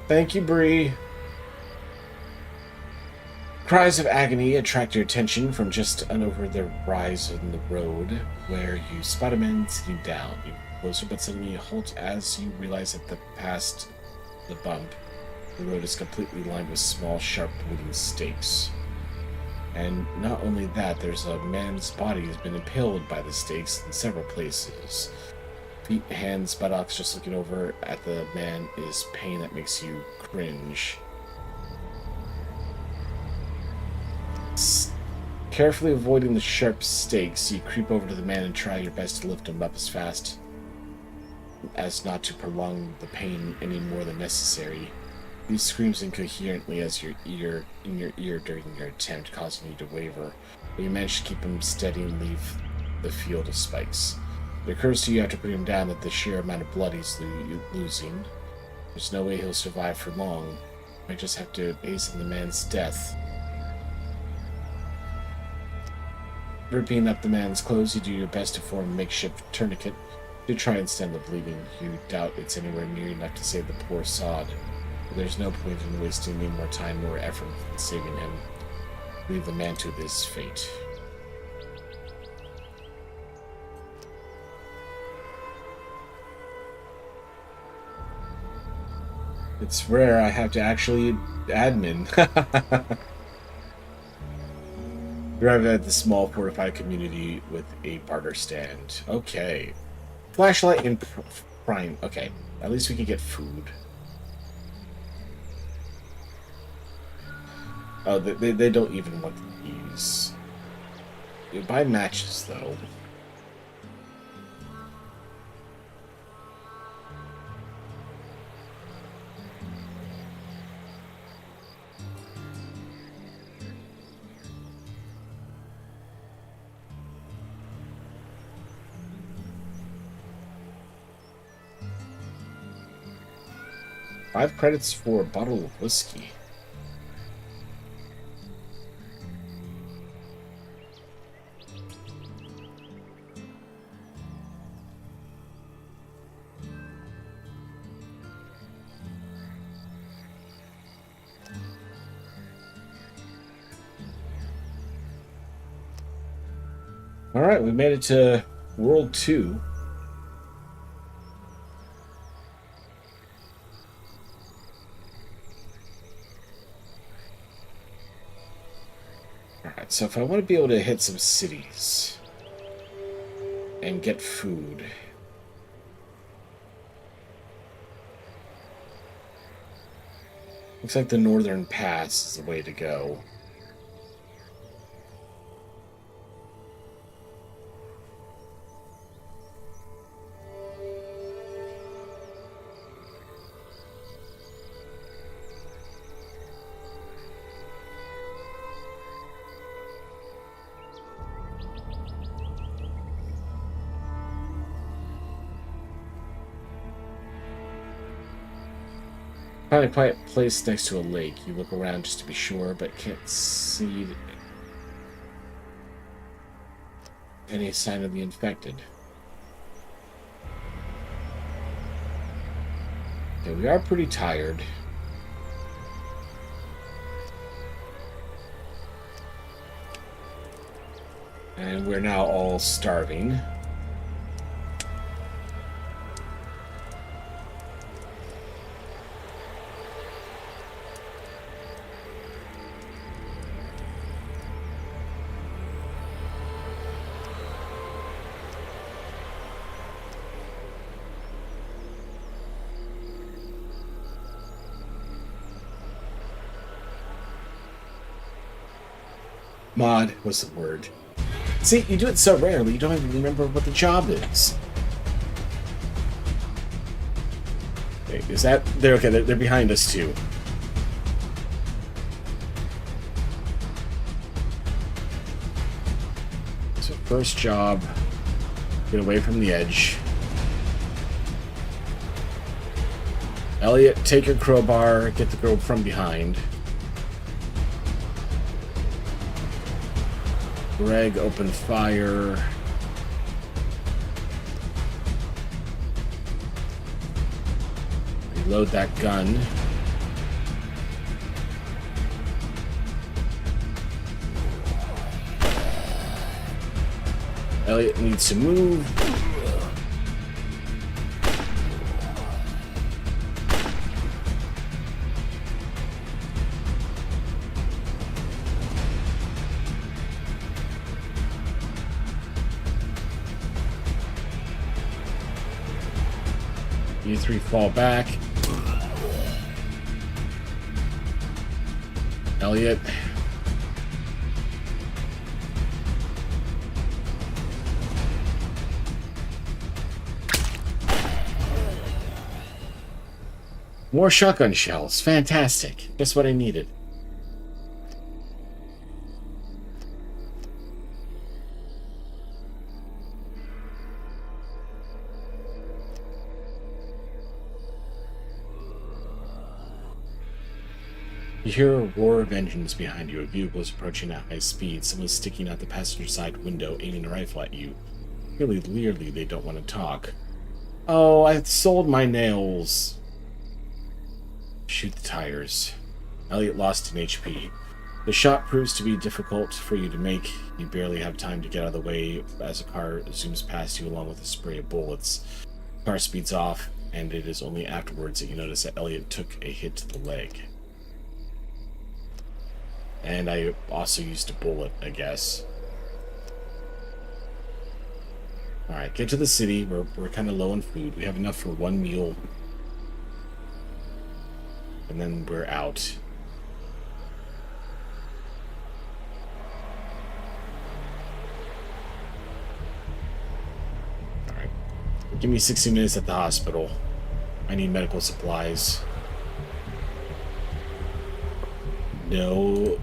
Thank you, Bree. Cries of agony attract your attention from just over the rise in the road, where you spot a man sitting down. You move closer, but suddenly you halt as you realize that past the bump, the road is completely lined with small, sharp wooden stakes. And not only that, there's a man's body has been impaled by the stakes in several places. Feet, hands, buttocks. Just looking over at the man is pain that makes you cringe. Carefully avoiding the sharp stakes, you creep over to the man and try your best to lift him up as fast as not to prolong the pain any more than necessary. He screams incoherently as your ear in your ear during your attempt, causing you to waver, but you manage to keep him steady and leave the field of spikes. It occurs to you after putting him down that the sheer amount of blood he's losing, there's no way he'll survive for long. You might just have to hasten the man's death. Ripping up the man's clothes, you do your best to form a makeshift tourniquet to try and stem the bleeding. You doubt it's anywhere near enough to save the poor sod. But there's no point in wasting any more time or effort in saving him. Leave the man to his fate. It's rare I have to actually admin. Arrive at the small fortified community with a barter stand. Okay. Flashlight and prime. Okay. At least we can get food. Oh, they don't even want these. You buy matches, though. $5 credits for a bottle of whiskey. Alright, we made it to World 2. Alright, so if I want to be able to hit some cities and get food, looks like the Northern Pass is the way to go. Find a quiet place next to a lake. You look around just to be sure, but can't see any sign of the infected. Okay, we are pretty tired. And we're now all starving. Mod was the word. See, you do it so rarely, you don't even remember what the job is. Wait, is that... They're okay, they're behind us too. So first job, get away from the edge. Elliot, take your crowbar, get the girl from behind. Greg, open fire. Reload that gun. Elliot needs to move. You three fall back. Elliot. More shotgun shells. Fantastic. Just what I needed. You hear a roar of engines behind you. A vehicle is approaching at high speed. Someone's sticking out the passenger side window, aiming a rifle at you. Really clearly, they don't want to talk. Oh, I sold my nails. Shoot the tires. Elliot lost an HP. The shot proves to be difficult for you to make. You barely have time to get out of the way as a car zooms past you along with a spray of bullets. The car speeds off, and it is only afterwards that you notice that Elliot took a hit to the leg. And I also used a bullet, I guess. Alright, get to the city. We're kind of low on food. We have enough for one meal. And then we're out. Alright. Give me 60 minutes at the hospital. I need medical supplies. No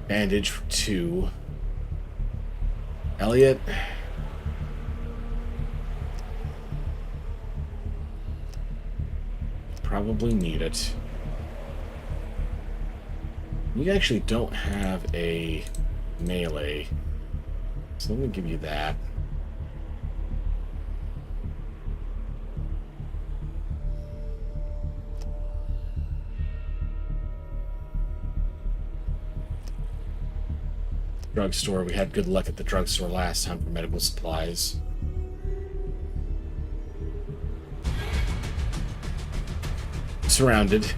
bandage for 2. Elliot. Probably need it. You actually don't have a melee, so let me give you that. Drugstore. We had good luck at the drugstore last time for medical supplies. Surrounded.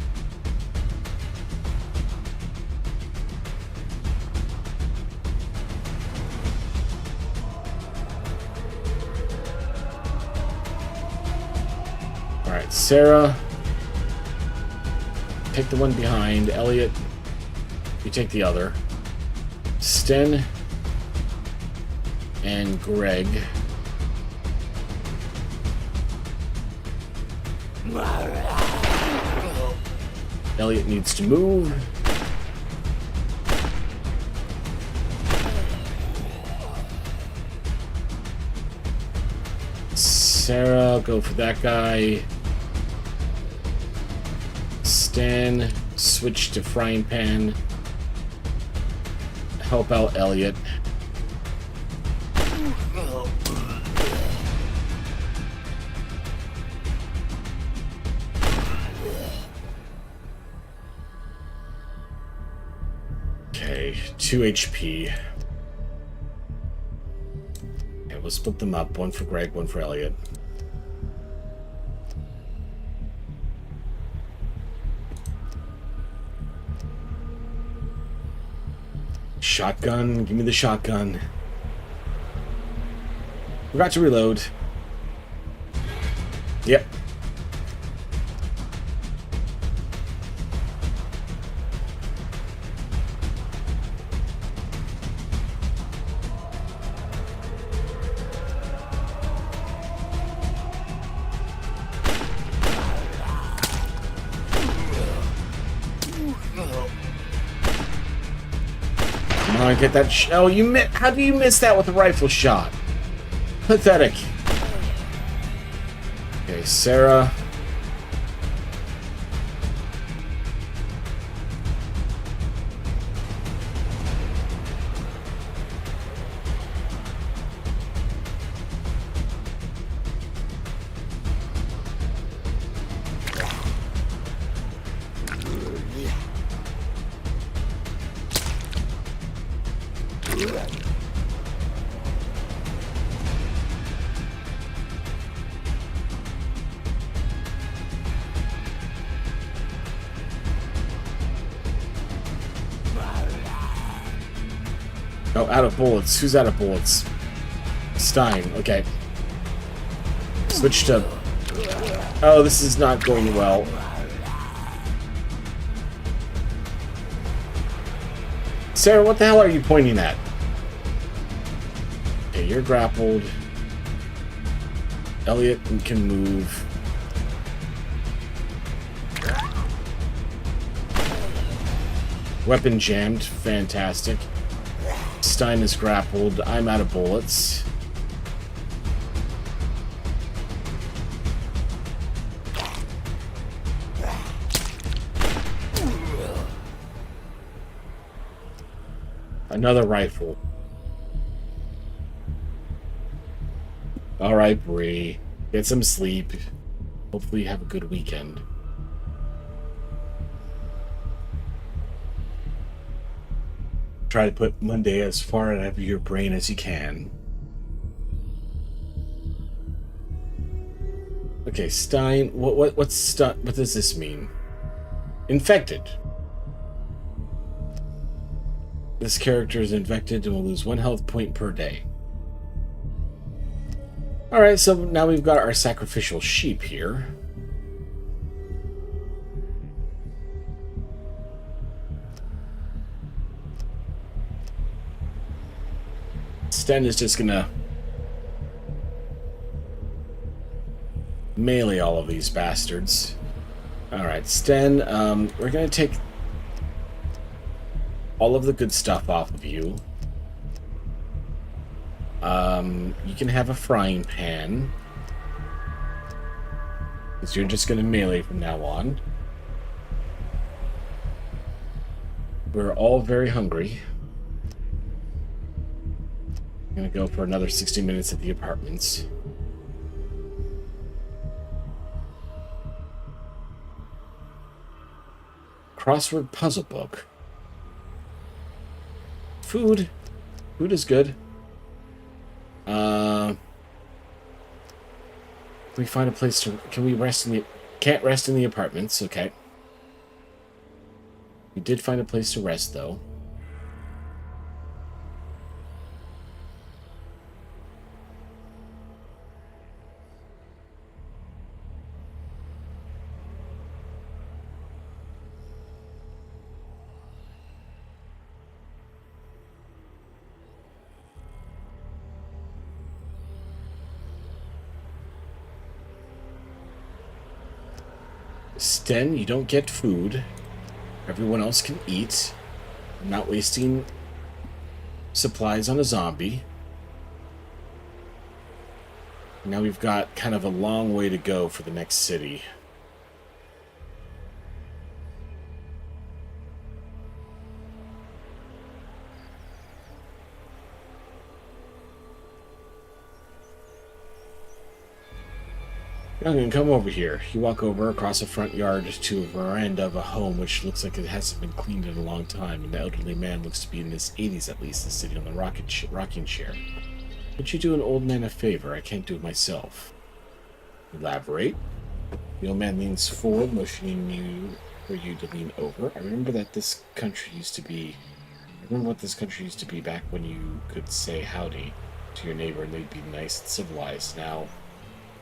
Alright, Sarah. Take the one behind. Elliot, you take the other. Sten and Greg. Elliot needs to move. Sarah, go for that guy. Stan, switch to frying pan. Help out Elliot. Okay, 2 HP. Okay, we'll split them up. One for Greg, one for Elliot. Shotgun, give me the shotgun. Forgot to reload. Yep. Come on, get that. Oh, you miss. How do you miss that with a rifle shot? Pathetic. Okay, Sarah. Oh, out of bullets. Who's out of bullets? Stein. Okay. Switch to... Oh, this is not going well. Sarah, what the hell are you pointing at? Okay, you're grappled. Elliot can move. Weapon jammed. Fantastic. Stein is grappled. I'm out of bullets. Another rifle. Alright, Bree. Get some sleep. Hopefully you have a good weekend. Try to put Monday as far out of your brain as you can. Okay, Stein. What does this mean? Infected. This character is infected and will lose 1 health point per day. Alright, so now we've got our sacrificial sheep here. Sten is just gonna melee all of these bastards. Alright, Sten, we're gonna take all of the good stuff off of you. You can have a frying pan, because you're just gonna melee from now on. We're all very hungry. I'm gonna go for another 60 minutes at the apartments. Crossword puzzle book. Food. Food is good. Uh, we find a place to... Can we rest in the... Can't rest in the apartments. Okay. We did find a place to rest, though. Sten, you don't get food. Everyone else can eat. I'm not wasting supplies on a zombie. Now we've got kind of a long way to go for the next city. Youngin, come over here. You walk over across a front yard to a veranda of a home which looks like it hasn't been cleaned in a long time. An elderly man looks to be in his 80s at least, is sitting on the rocking chair. Would you do an old man a favor? I can't do it myself. Elaborate. The old man leans forward, motioning you for you to lean over. I remember what this country used to be back when you could say howdy to your neighbor and they'd be nice and civilized. Now,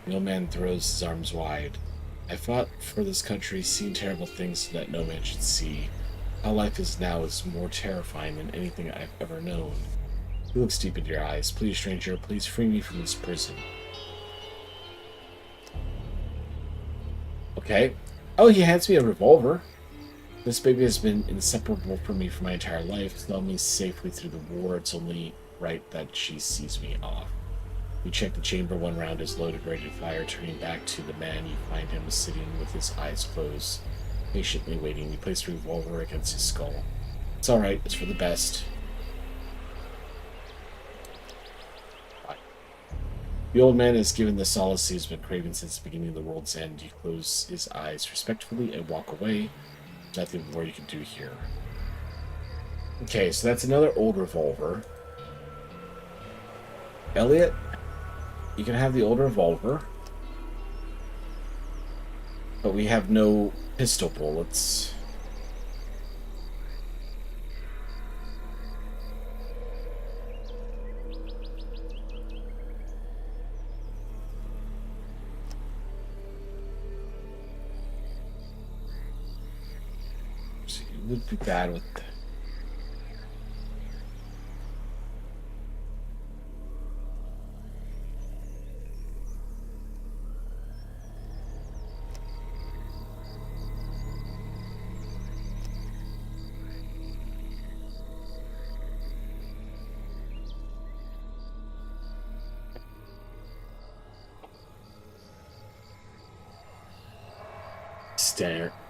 the old man throws his arms wide. I fought for this country, seen terrible things so that no man should see. How life is now is more terrifying than anything I've ever known. He looks deep into your eyes. Please, stranger, please free me from this prison. Okay. Oh, he hands me a revolver. This baby has been inseparable from me for my entire life. To help me safely through the war, it's only right that she sees me off. You check the chamber. One round is loaded, ready to fire. Turning back to the man, you find him sitting with his eyes closed, patiently waiting. You place the revolver against his skull. It's alright. It's for the best. The old man is given the solace he has been craving since the beginning of the world's end. You close his eyes respectfully and walk away. Nothing more you can do here. Okay, so that's another old revolver. Elliot, you can have the old revolver. But we have no pistol bullets. It would be bad with...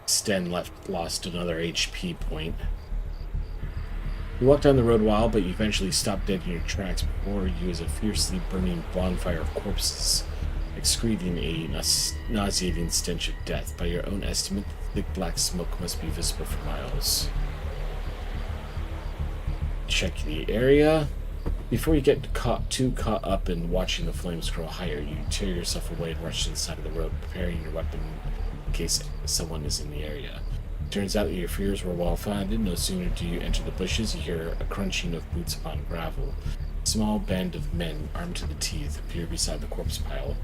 Sten lost another HP point. You walk down the road a while, but you eventually stop dead in your tracks. Before you is a fiercely burning bonfire of corpses, excreting a nauseating stench of death. By your own estimate, the thick black smoke must be visible for miles. Check the area. Before you get too caught up in watching the flames grow higher, you tear yourself away and rush to the side of the road, preparing your weapon in case someone is in the area. Turns out that your fears were well founded. No sooner do you enter the bushes, you hear a crunching of boots upon gravel. A small band of men, armed to the teeth, appear beside the corpse pile,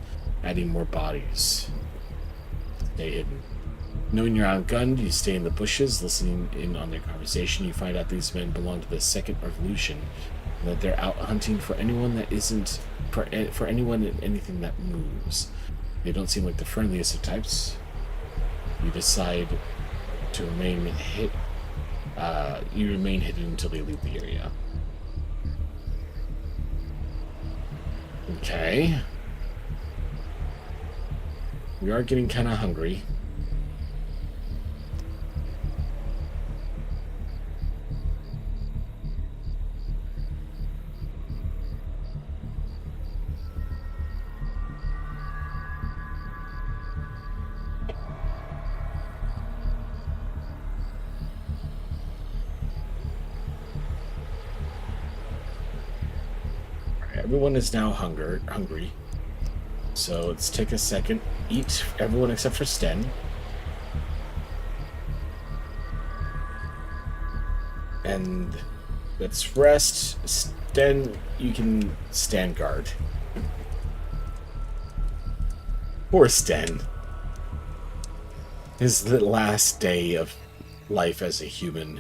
adding more bodies. Stay hidden. Knowing you're outgunned, you stay in the bushes, listening in on their conversation. You find out these men belong to the Second Revolution, and that they're out hunting for anyone that isn't for anyone and anything that moves. They don't seem like the friendliest of types. You decide to remain hidden until they leave the area. Okay. We are getting kind of hungry. Everyone is now hungry. So let's take a second. Eat, everyone except for Sten. And let's rest. Sten, you can stand guard. Poor Sten. His last day of life as a human.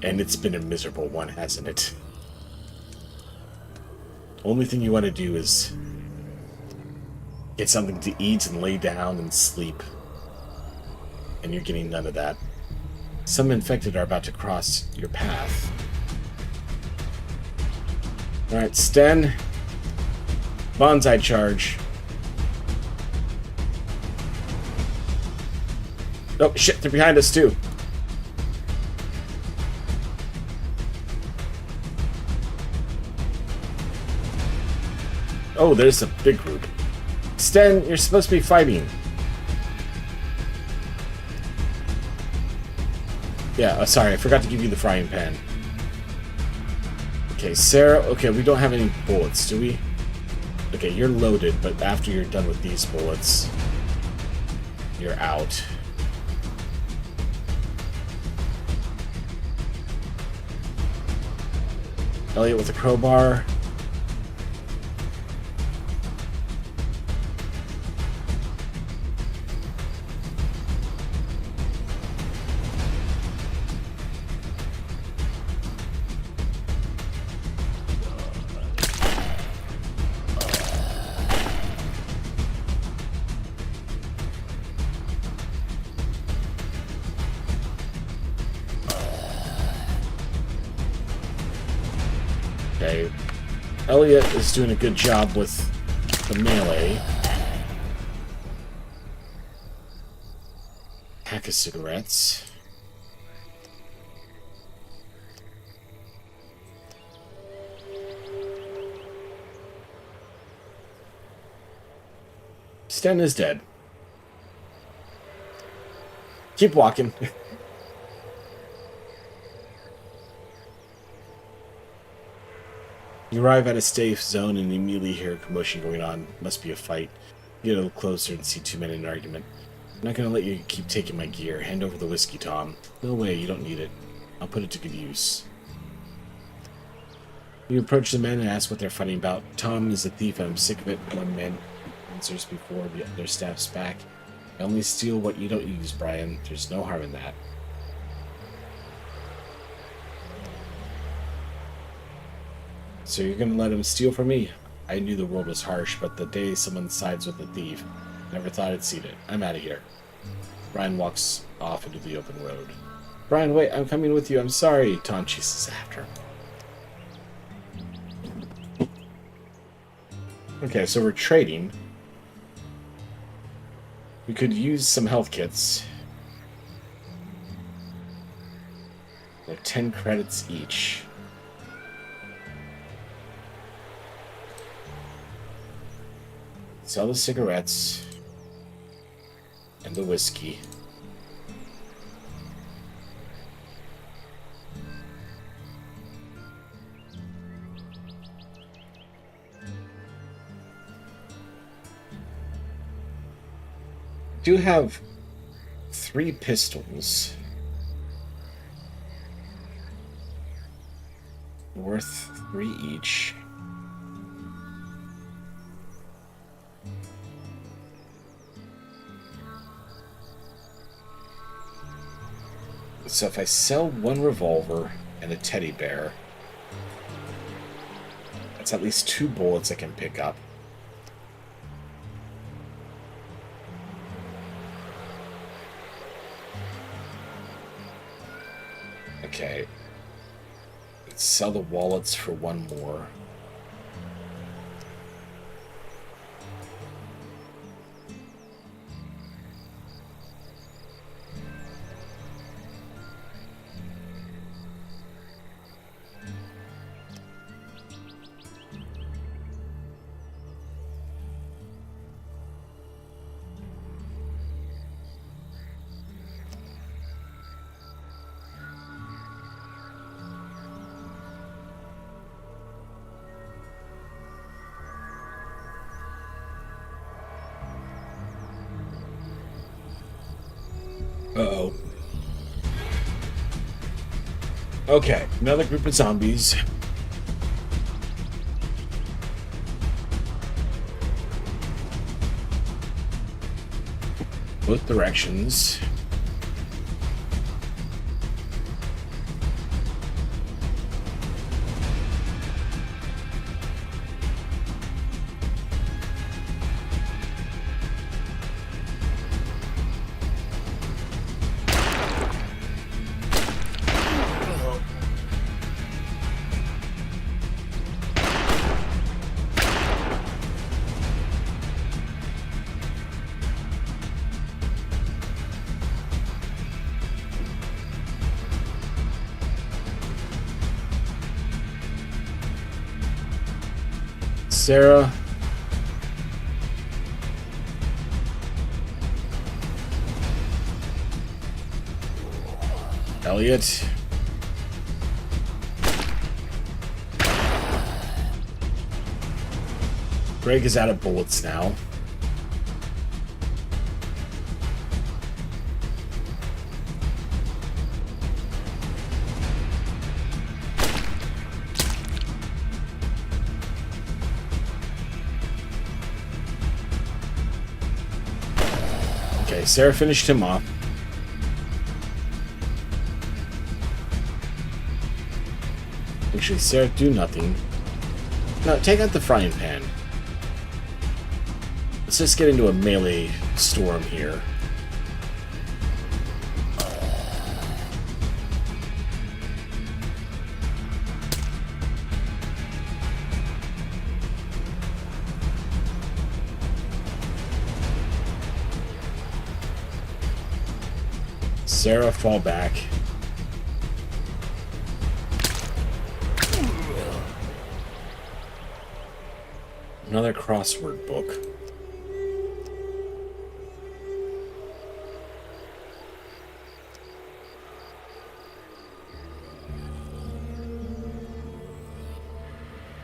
And it's been a miserable one, hasn't it? Only thing you want to do is get something to eat and lay down and sleep. And you're getting none of that. Some infected are about to cross your path. Alright, Sten. Bonsai charge. Oh, shit, they're behind us, too. Oh, there's a big group. Sten, you're supposed to be fighting. Yeah, sorry, I forgot to give you the frying pan. Okay, Sarah, okay, we don't have any bullets, do we? Okay, you're loaded, but after you're done with these bullets, you're out. Elliot with a crowbar. Okay. Elliot is doing a good job with the melee. Pack of cigarettes. Sten is dead. Keep walking. You arrive at a safe zone and immediately hear a commotion going on. Must be a fight. You get a little closer and see two men in an argument. I'm not going to let you keep taking my gear. Hand over the whiskey, Tom. No way, you don't need it. I'll put it to good use. You approach the men and ask what they're fighting about. Tom is a thief and I'm sick of it. One man answers before the other snaps back. I only steal what you don't use, Brian. There's no harm in that. So you're gonna let him steal from me? I knew the world was harsh, but the day someone sides with a thief, never thought I'd seen it. I'm out of here. Brian walks off into the open road. Brian, wait, I'm coming with you. I'm sorry. Tom chases after him. Okay, so we're trading. We could use some health kits. They're 10 credits each. Sell the cigarettes and the whiskey. Do have 3 pistols worth 3 each. So if I sell 1 revolver and a teddy bear, that's at least 2 bullets I can pick up. Okay. Let's sell the wallets for 1 more. Uh-oh. Okay, another group of zombies. Both directions. Sarah. Elliot. Greg is out of bullets now. Okay, Sarah finished him off. Actually, Sarah, do nothing. No, take out the frying pan. Let's just get into a melee storm here. Sarah, fall back. Another crossword book.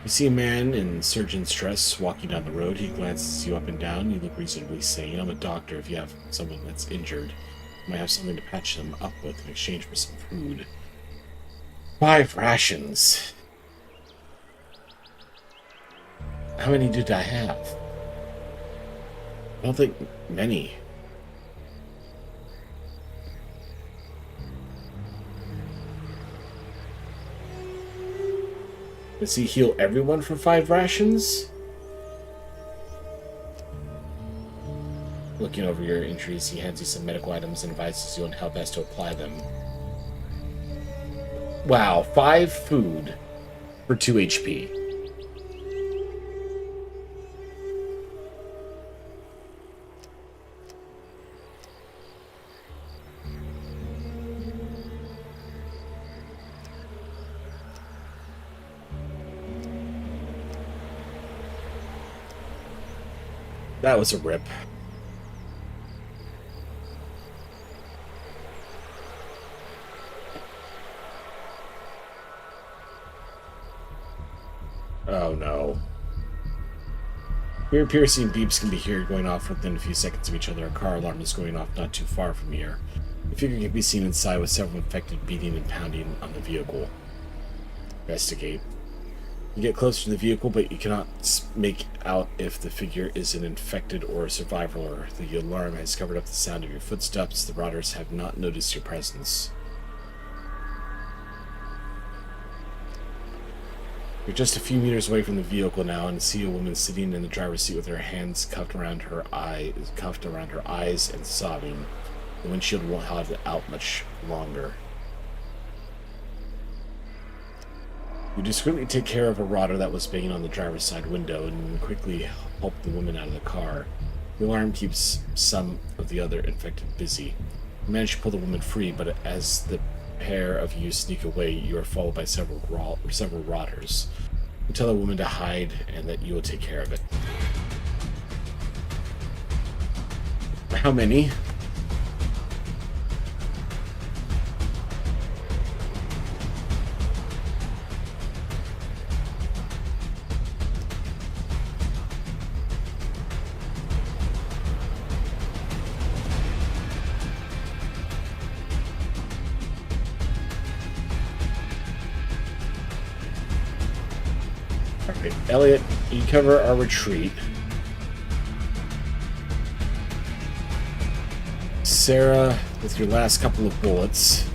You see a man in surgeon's dress walking down the road. He glances you up and down. You look reasonably sane. I'm a doctor. If you have someone that's injured, you might have something to patch them up with in exchange for some food. 5 rations. How many did I have? I don't think many. Does he heal everyone for 5 rations? Looking over your injuries, he hands you some medical items and advises you on how best to apply them. Wow, 5 food for 2 HP. That was a rip. Oh no. Ear-piercing beeps can be heard going off within a few seconds of each other. A car alarm is going off not too far from here. The figure can be seen inside with several infected beating and pounding on the vehicle. Investigate. You get closer to the vehicle, but you cannot make out if the figure is an infected or a survivor. The alarm has covered up the sound of your footsteps. The routers have not noticed your presence. You're just a few meters away from the vehicle now and see a woman sitting in the driver's seat with her hands cuffed around her eyes and sobbing. The windshield won't hold it out much longer. You discreetly take care of a router that was banging on the driver's side window and quickly help the woman out of the car. The alarm keeps some of the other infected busy. You manage to pull the woman free, but as the pair of you sneak away, you are followed by several routers. You tell the woman to hide and that you will take care of it. How many? Okay, Elliot, you cover our retreat. Sarah, with your last couple of bullets.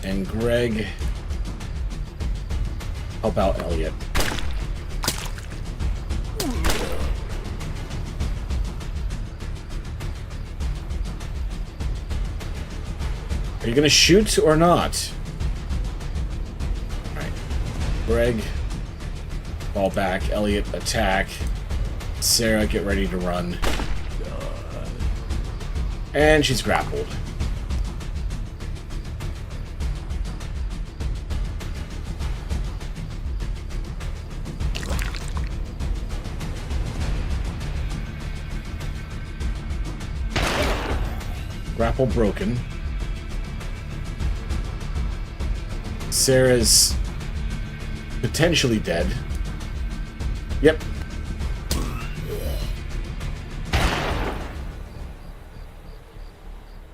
And Greg, help out Elliot. Are you gonna shoot or not? Alright. Greg, fall back. Elliot, attack. Sarah, get ready to run. And she's grappled. Grapple broken. Sarah's potentially dead. Yep.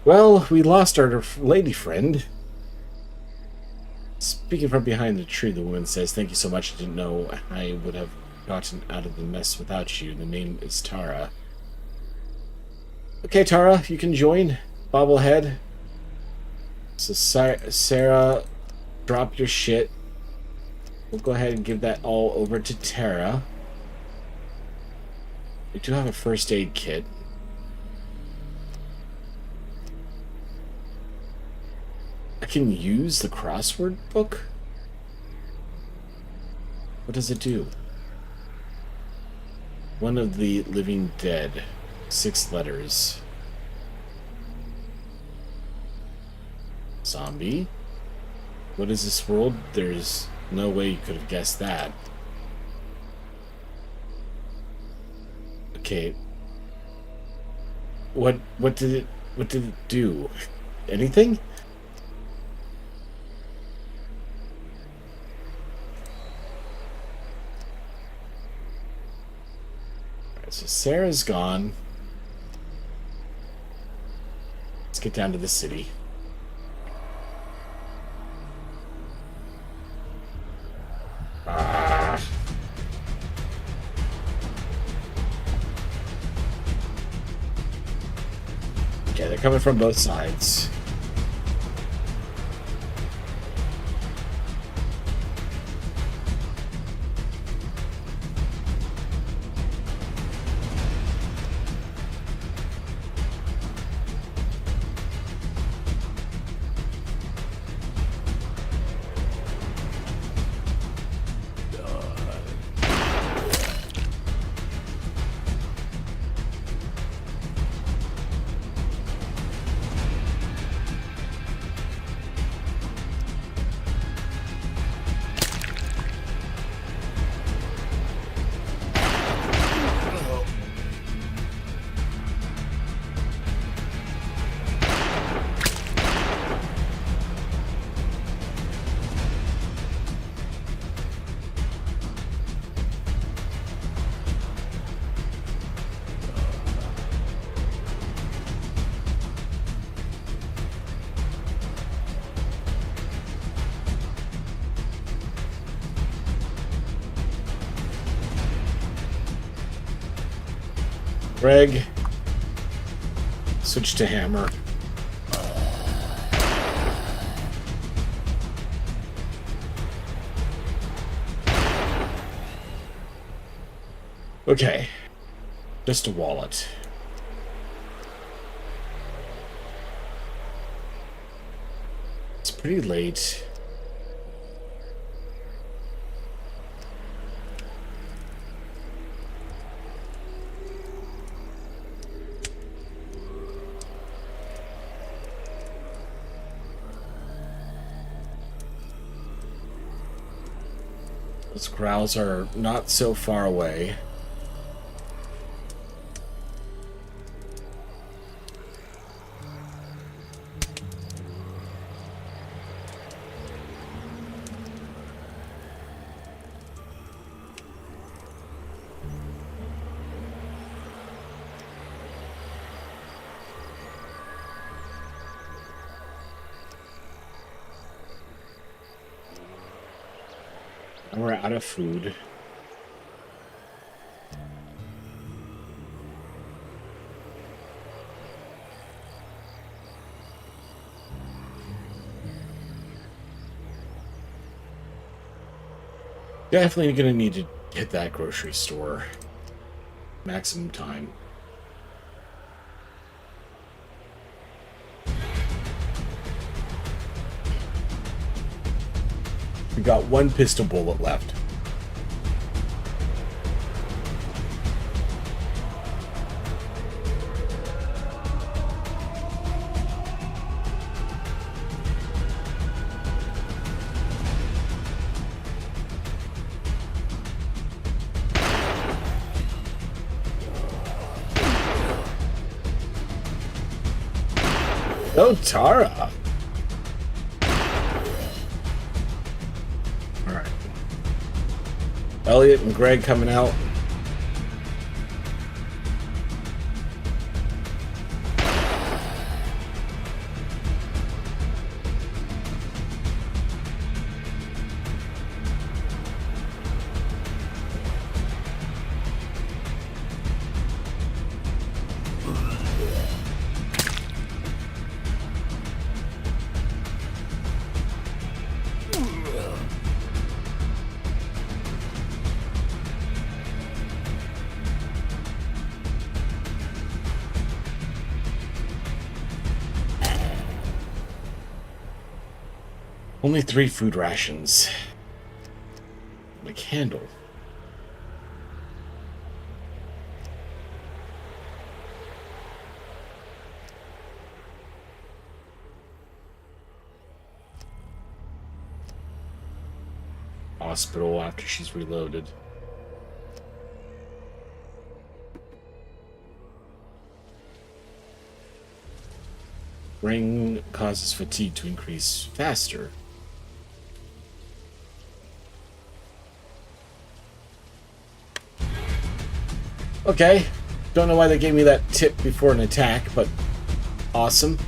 Well, we lost our lady friend. Speaking from behind the tree, the woman says, "Thank you so much. I didn't know I would have gotten out of the mess without you. The name is Tara." Okay, Tara, you can join. Bobblehead. So, Sarah, drop your shit. We'll go ahead and give that all over to Tara. We do have a first aid kit. I can use the crossword book? What does it do? One of the living dead. 6 letters. Zombie? What is this world? There's no way you could have guessed that. Okay. What did it do? Anything? Alright, so Sarah's gone. Let's get down to the city. Okay, they're coming from both sides. Greg, switch to hammer. Okay, just a wallet. It's pretty late. Those growls are not so far away. We're out of food. Definitely gonna need to hit that grocery store. Maximum time. We got one pistol bullet left. Oh, Tara! Alright. Elliot and Greg coming out. Only 3 food rations. A candle. Hospital after she's reloaded. Ring causes fatigue to increase faster. Okay. Don't know why they gave me that tip before an attack, but awesome.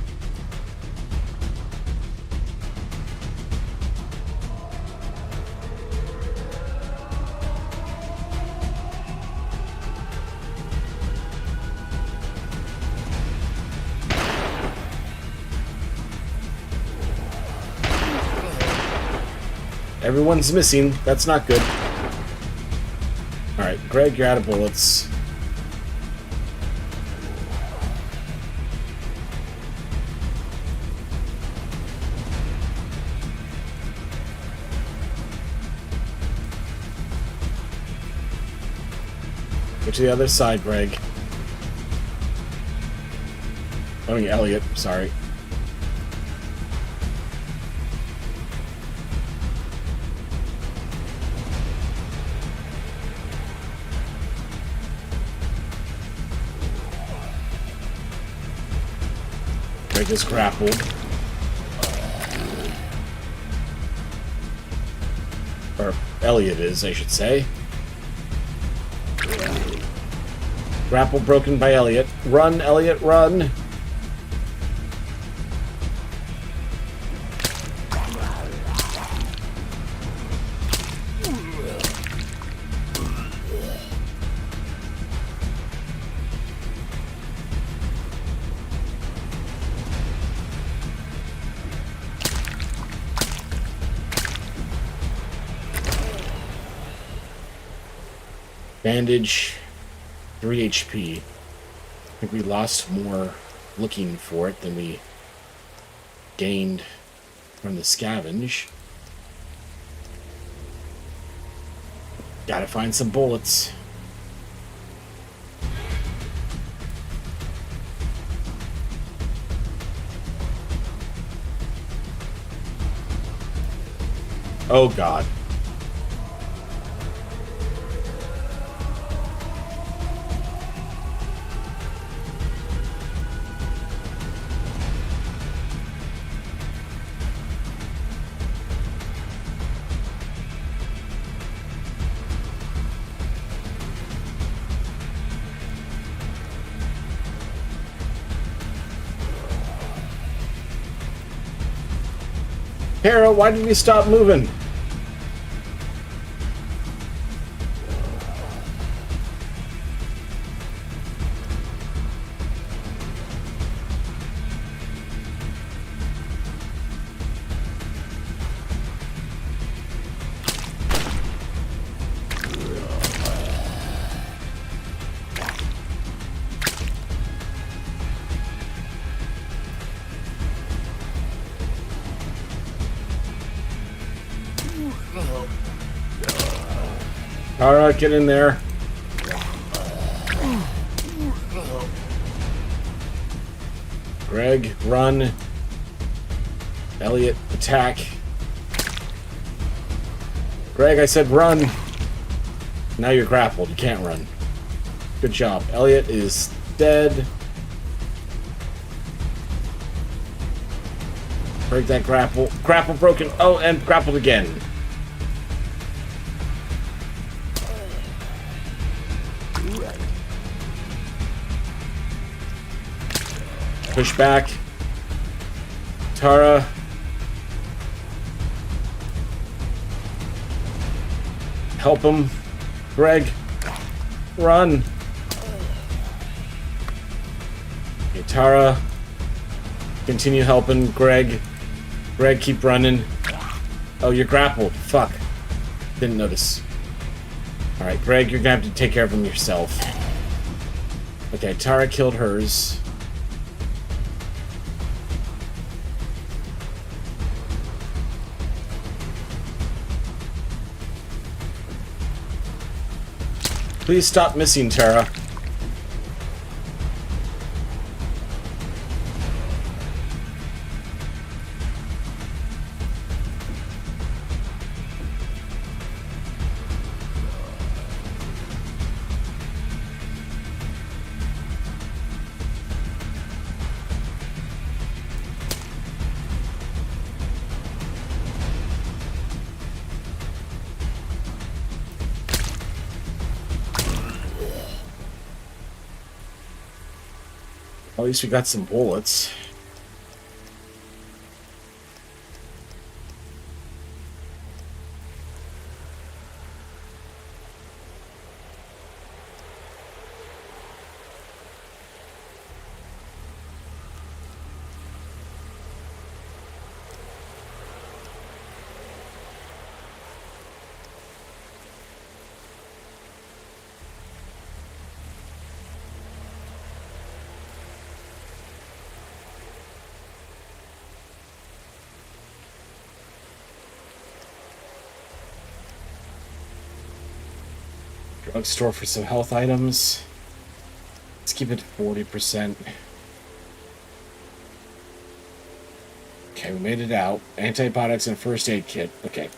Everyone's missing. That's not good. Alright, Greg, you're out of bullets. Go to the other side, Greg. I mean, Elliot, sorry. Greg is grappled. Or Elliot is, I should say. Grapple broken by Elliot. Run, Elliot, run! Bandage, 3 HP. I think we lost more looking for it than we gained from the scavenge. Gotta find some bullets. Oh God. Kara, why did you stop moving? Alright, get in there. Greg, run. Elliot, attack. Greg, I said run. Now you're grappled. You can't run. Good job. Elliot is dead. Break that grapple. Grapple broken. Oh, and grappled again. Push back. Tara. Help him. Greg. Run. Okay, Tara. Continue helping Greg. Greg, keep running. Oh, you're grappled. Fuck. Didn't notice. Alright, Greg, you're gonna have to take care of him yourself. Okay, Tara killed hers. Please stop missing, Tara. At least we got some bullets. Drugstore for some health items. Let's keep it 40%. Okay, we made it out. Antibiotics and first aid kit. Okay.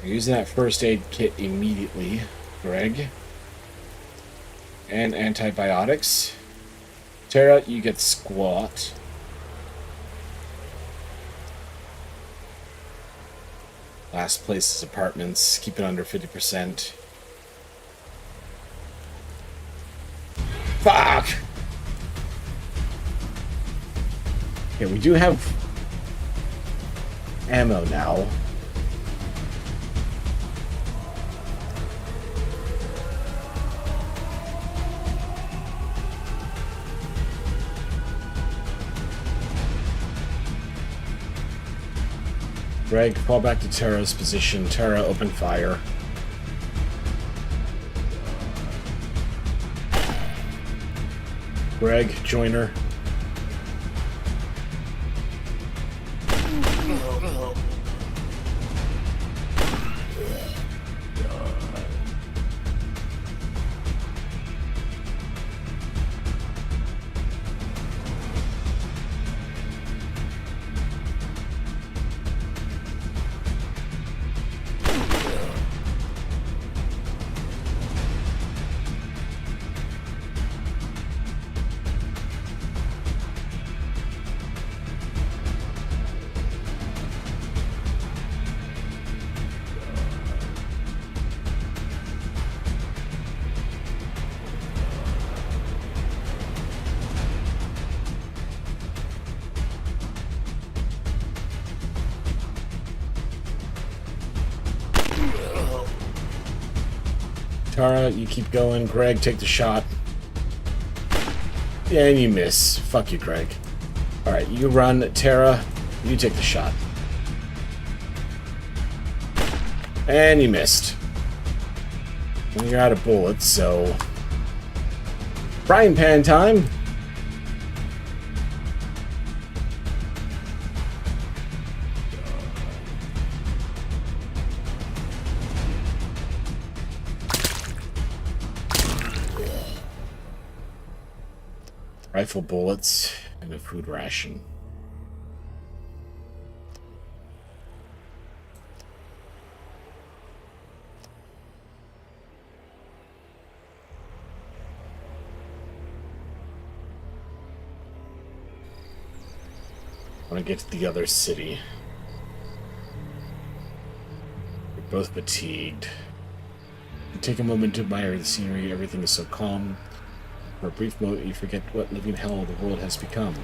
We're using that first aid kit immediately, Greg. And antibiotics. Tara, you get squat. Last place is apartments. Keep it under 50%. Fuck! Okay, we do have ammo now. Greg, fall back to Tara's position. Tara, open fire. Greg, join her. Tara, you keep going. Greg, take the shot. Yeah, and you miss. Fuck you, Greg. Alright, you run. Tara, you take the shot. And you missed. And you're out of bullets, so... frying pan time! Rifle bullets and a food ration. I want to get to the other city. We're both fatigued. You take a moment to admire the scenery. Everything is so calm. For a brief moment, you forget what living hell the world has become.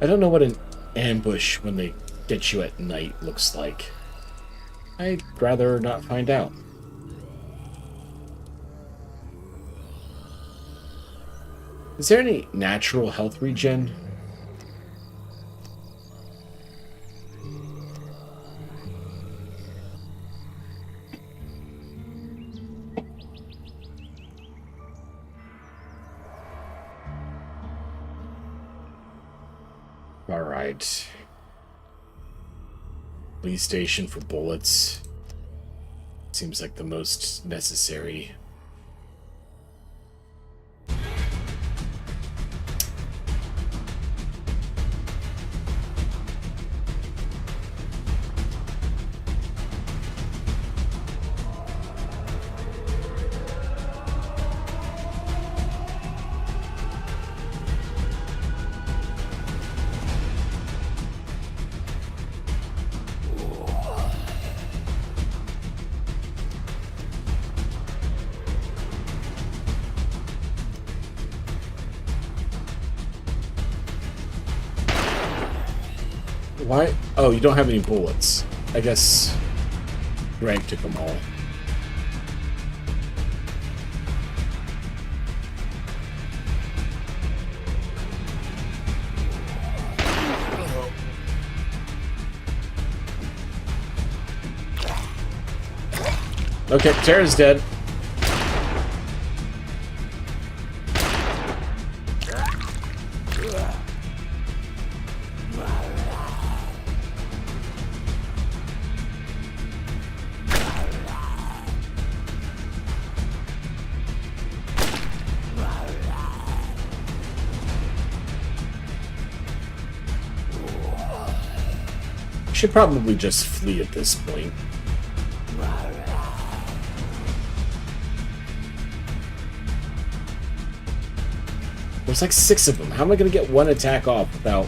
I don't know what an ambush when they get you at night looks like. I'd rather not find out. Is there any natural health regen? Alright. Police station for bullets. Seems like the most necessary. Why? Oh, you don't have any bullets. I guess Greg took them all. Okay, Tara's dead. Should probably just flee at this point. There's like 6 of them. How am I going to get one attack off without...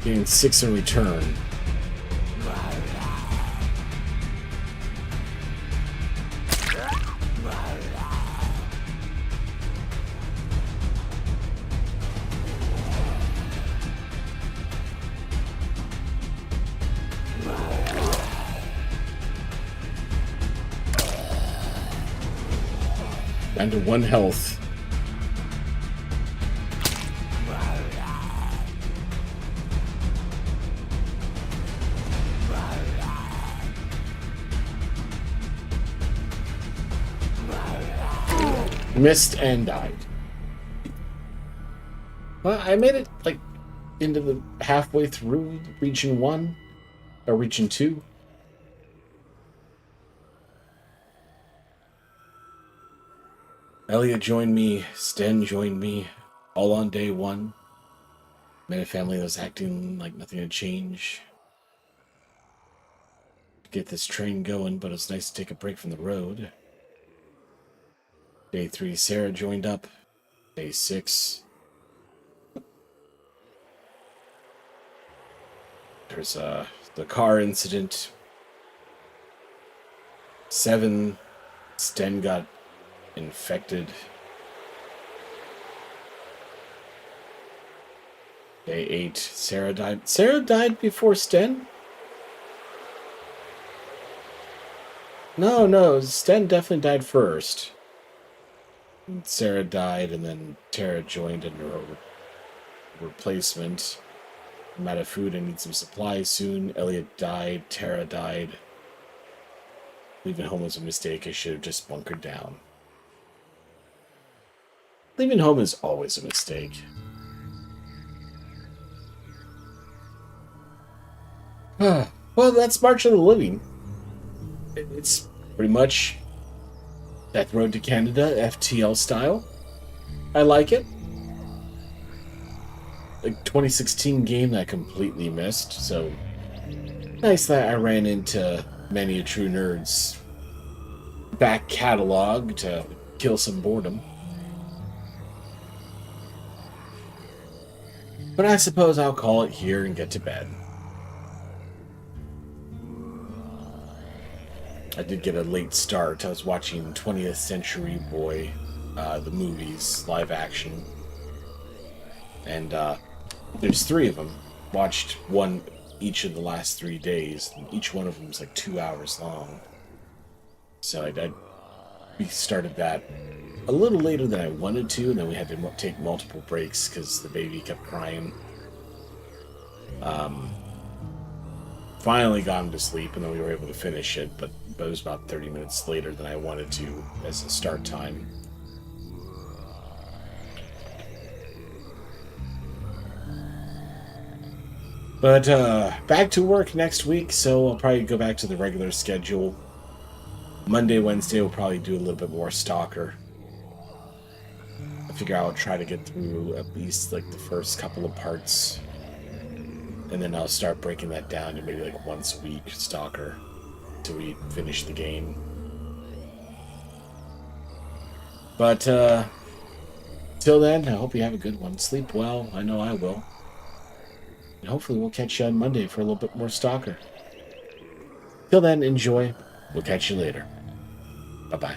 getting 6 in return? Down to 1 health. Missed and died. Well, I made it like into the halfway through region 1 or region 2. Elliot joined me, Sten joined me, all on day 1. Met a family that was acting like nothing had changed. Get this train going, but it was nice to take a break from the road. Day 3, Sarah joined up. Day 6, there's the car incident. 7, Sten got infected. Day 8, Sarah died. Sarah died before Sten? No, Sten definitely died first. Sarah died, and then Tara joined in her replacement. I'm out of food. I need some supplies soon. Elliot died. Tara died. Leaving home was a mistake. I should have just bunkered down. Leaving home is always a mistake. Well, that's March of the Living. It's pretty much Death Road to Canada, FTL style. I like it. A 2016 game that I completely missed, so nice that I ran into many a true nerd's back catalog to kill some boredom. But I suppose I'll call it here and get to bed. I did get a late start. I was watching 20th Century Boy, the movies, live action. And there's three of them. Watched one each of the last 3 days. Each one of them is like 2 hours long. So we started that a little later than I wanted to, and then we had to take multiple breaks because the baby kept crying. Finally got him to sleep, and then we were able to finish it, but it was about 30 minutes later than I wanted to as a start time. But back to work next week, so I'll probably go back to the regular schedule. Monday, Wednesday, we'll probably do a little bit more Stalker. I figure I'll try to get through at least like the first couple of parts, and then I'll start breaking that down to maybe like once a week Stalker till we finish the game. But till then, I hope you have a good one. Sleep well. I know I will. And hopefully we'll catch you on Monday for a little bit more Stalker. Till then, enjoy. We'll catch you later. Bye-bye.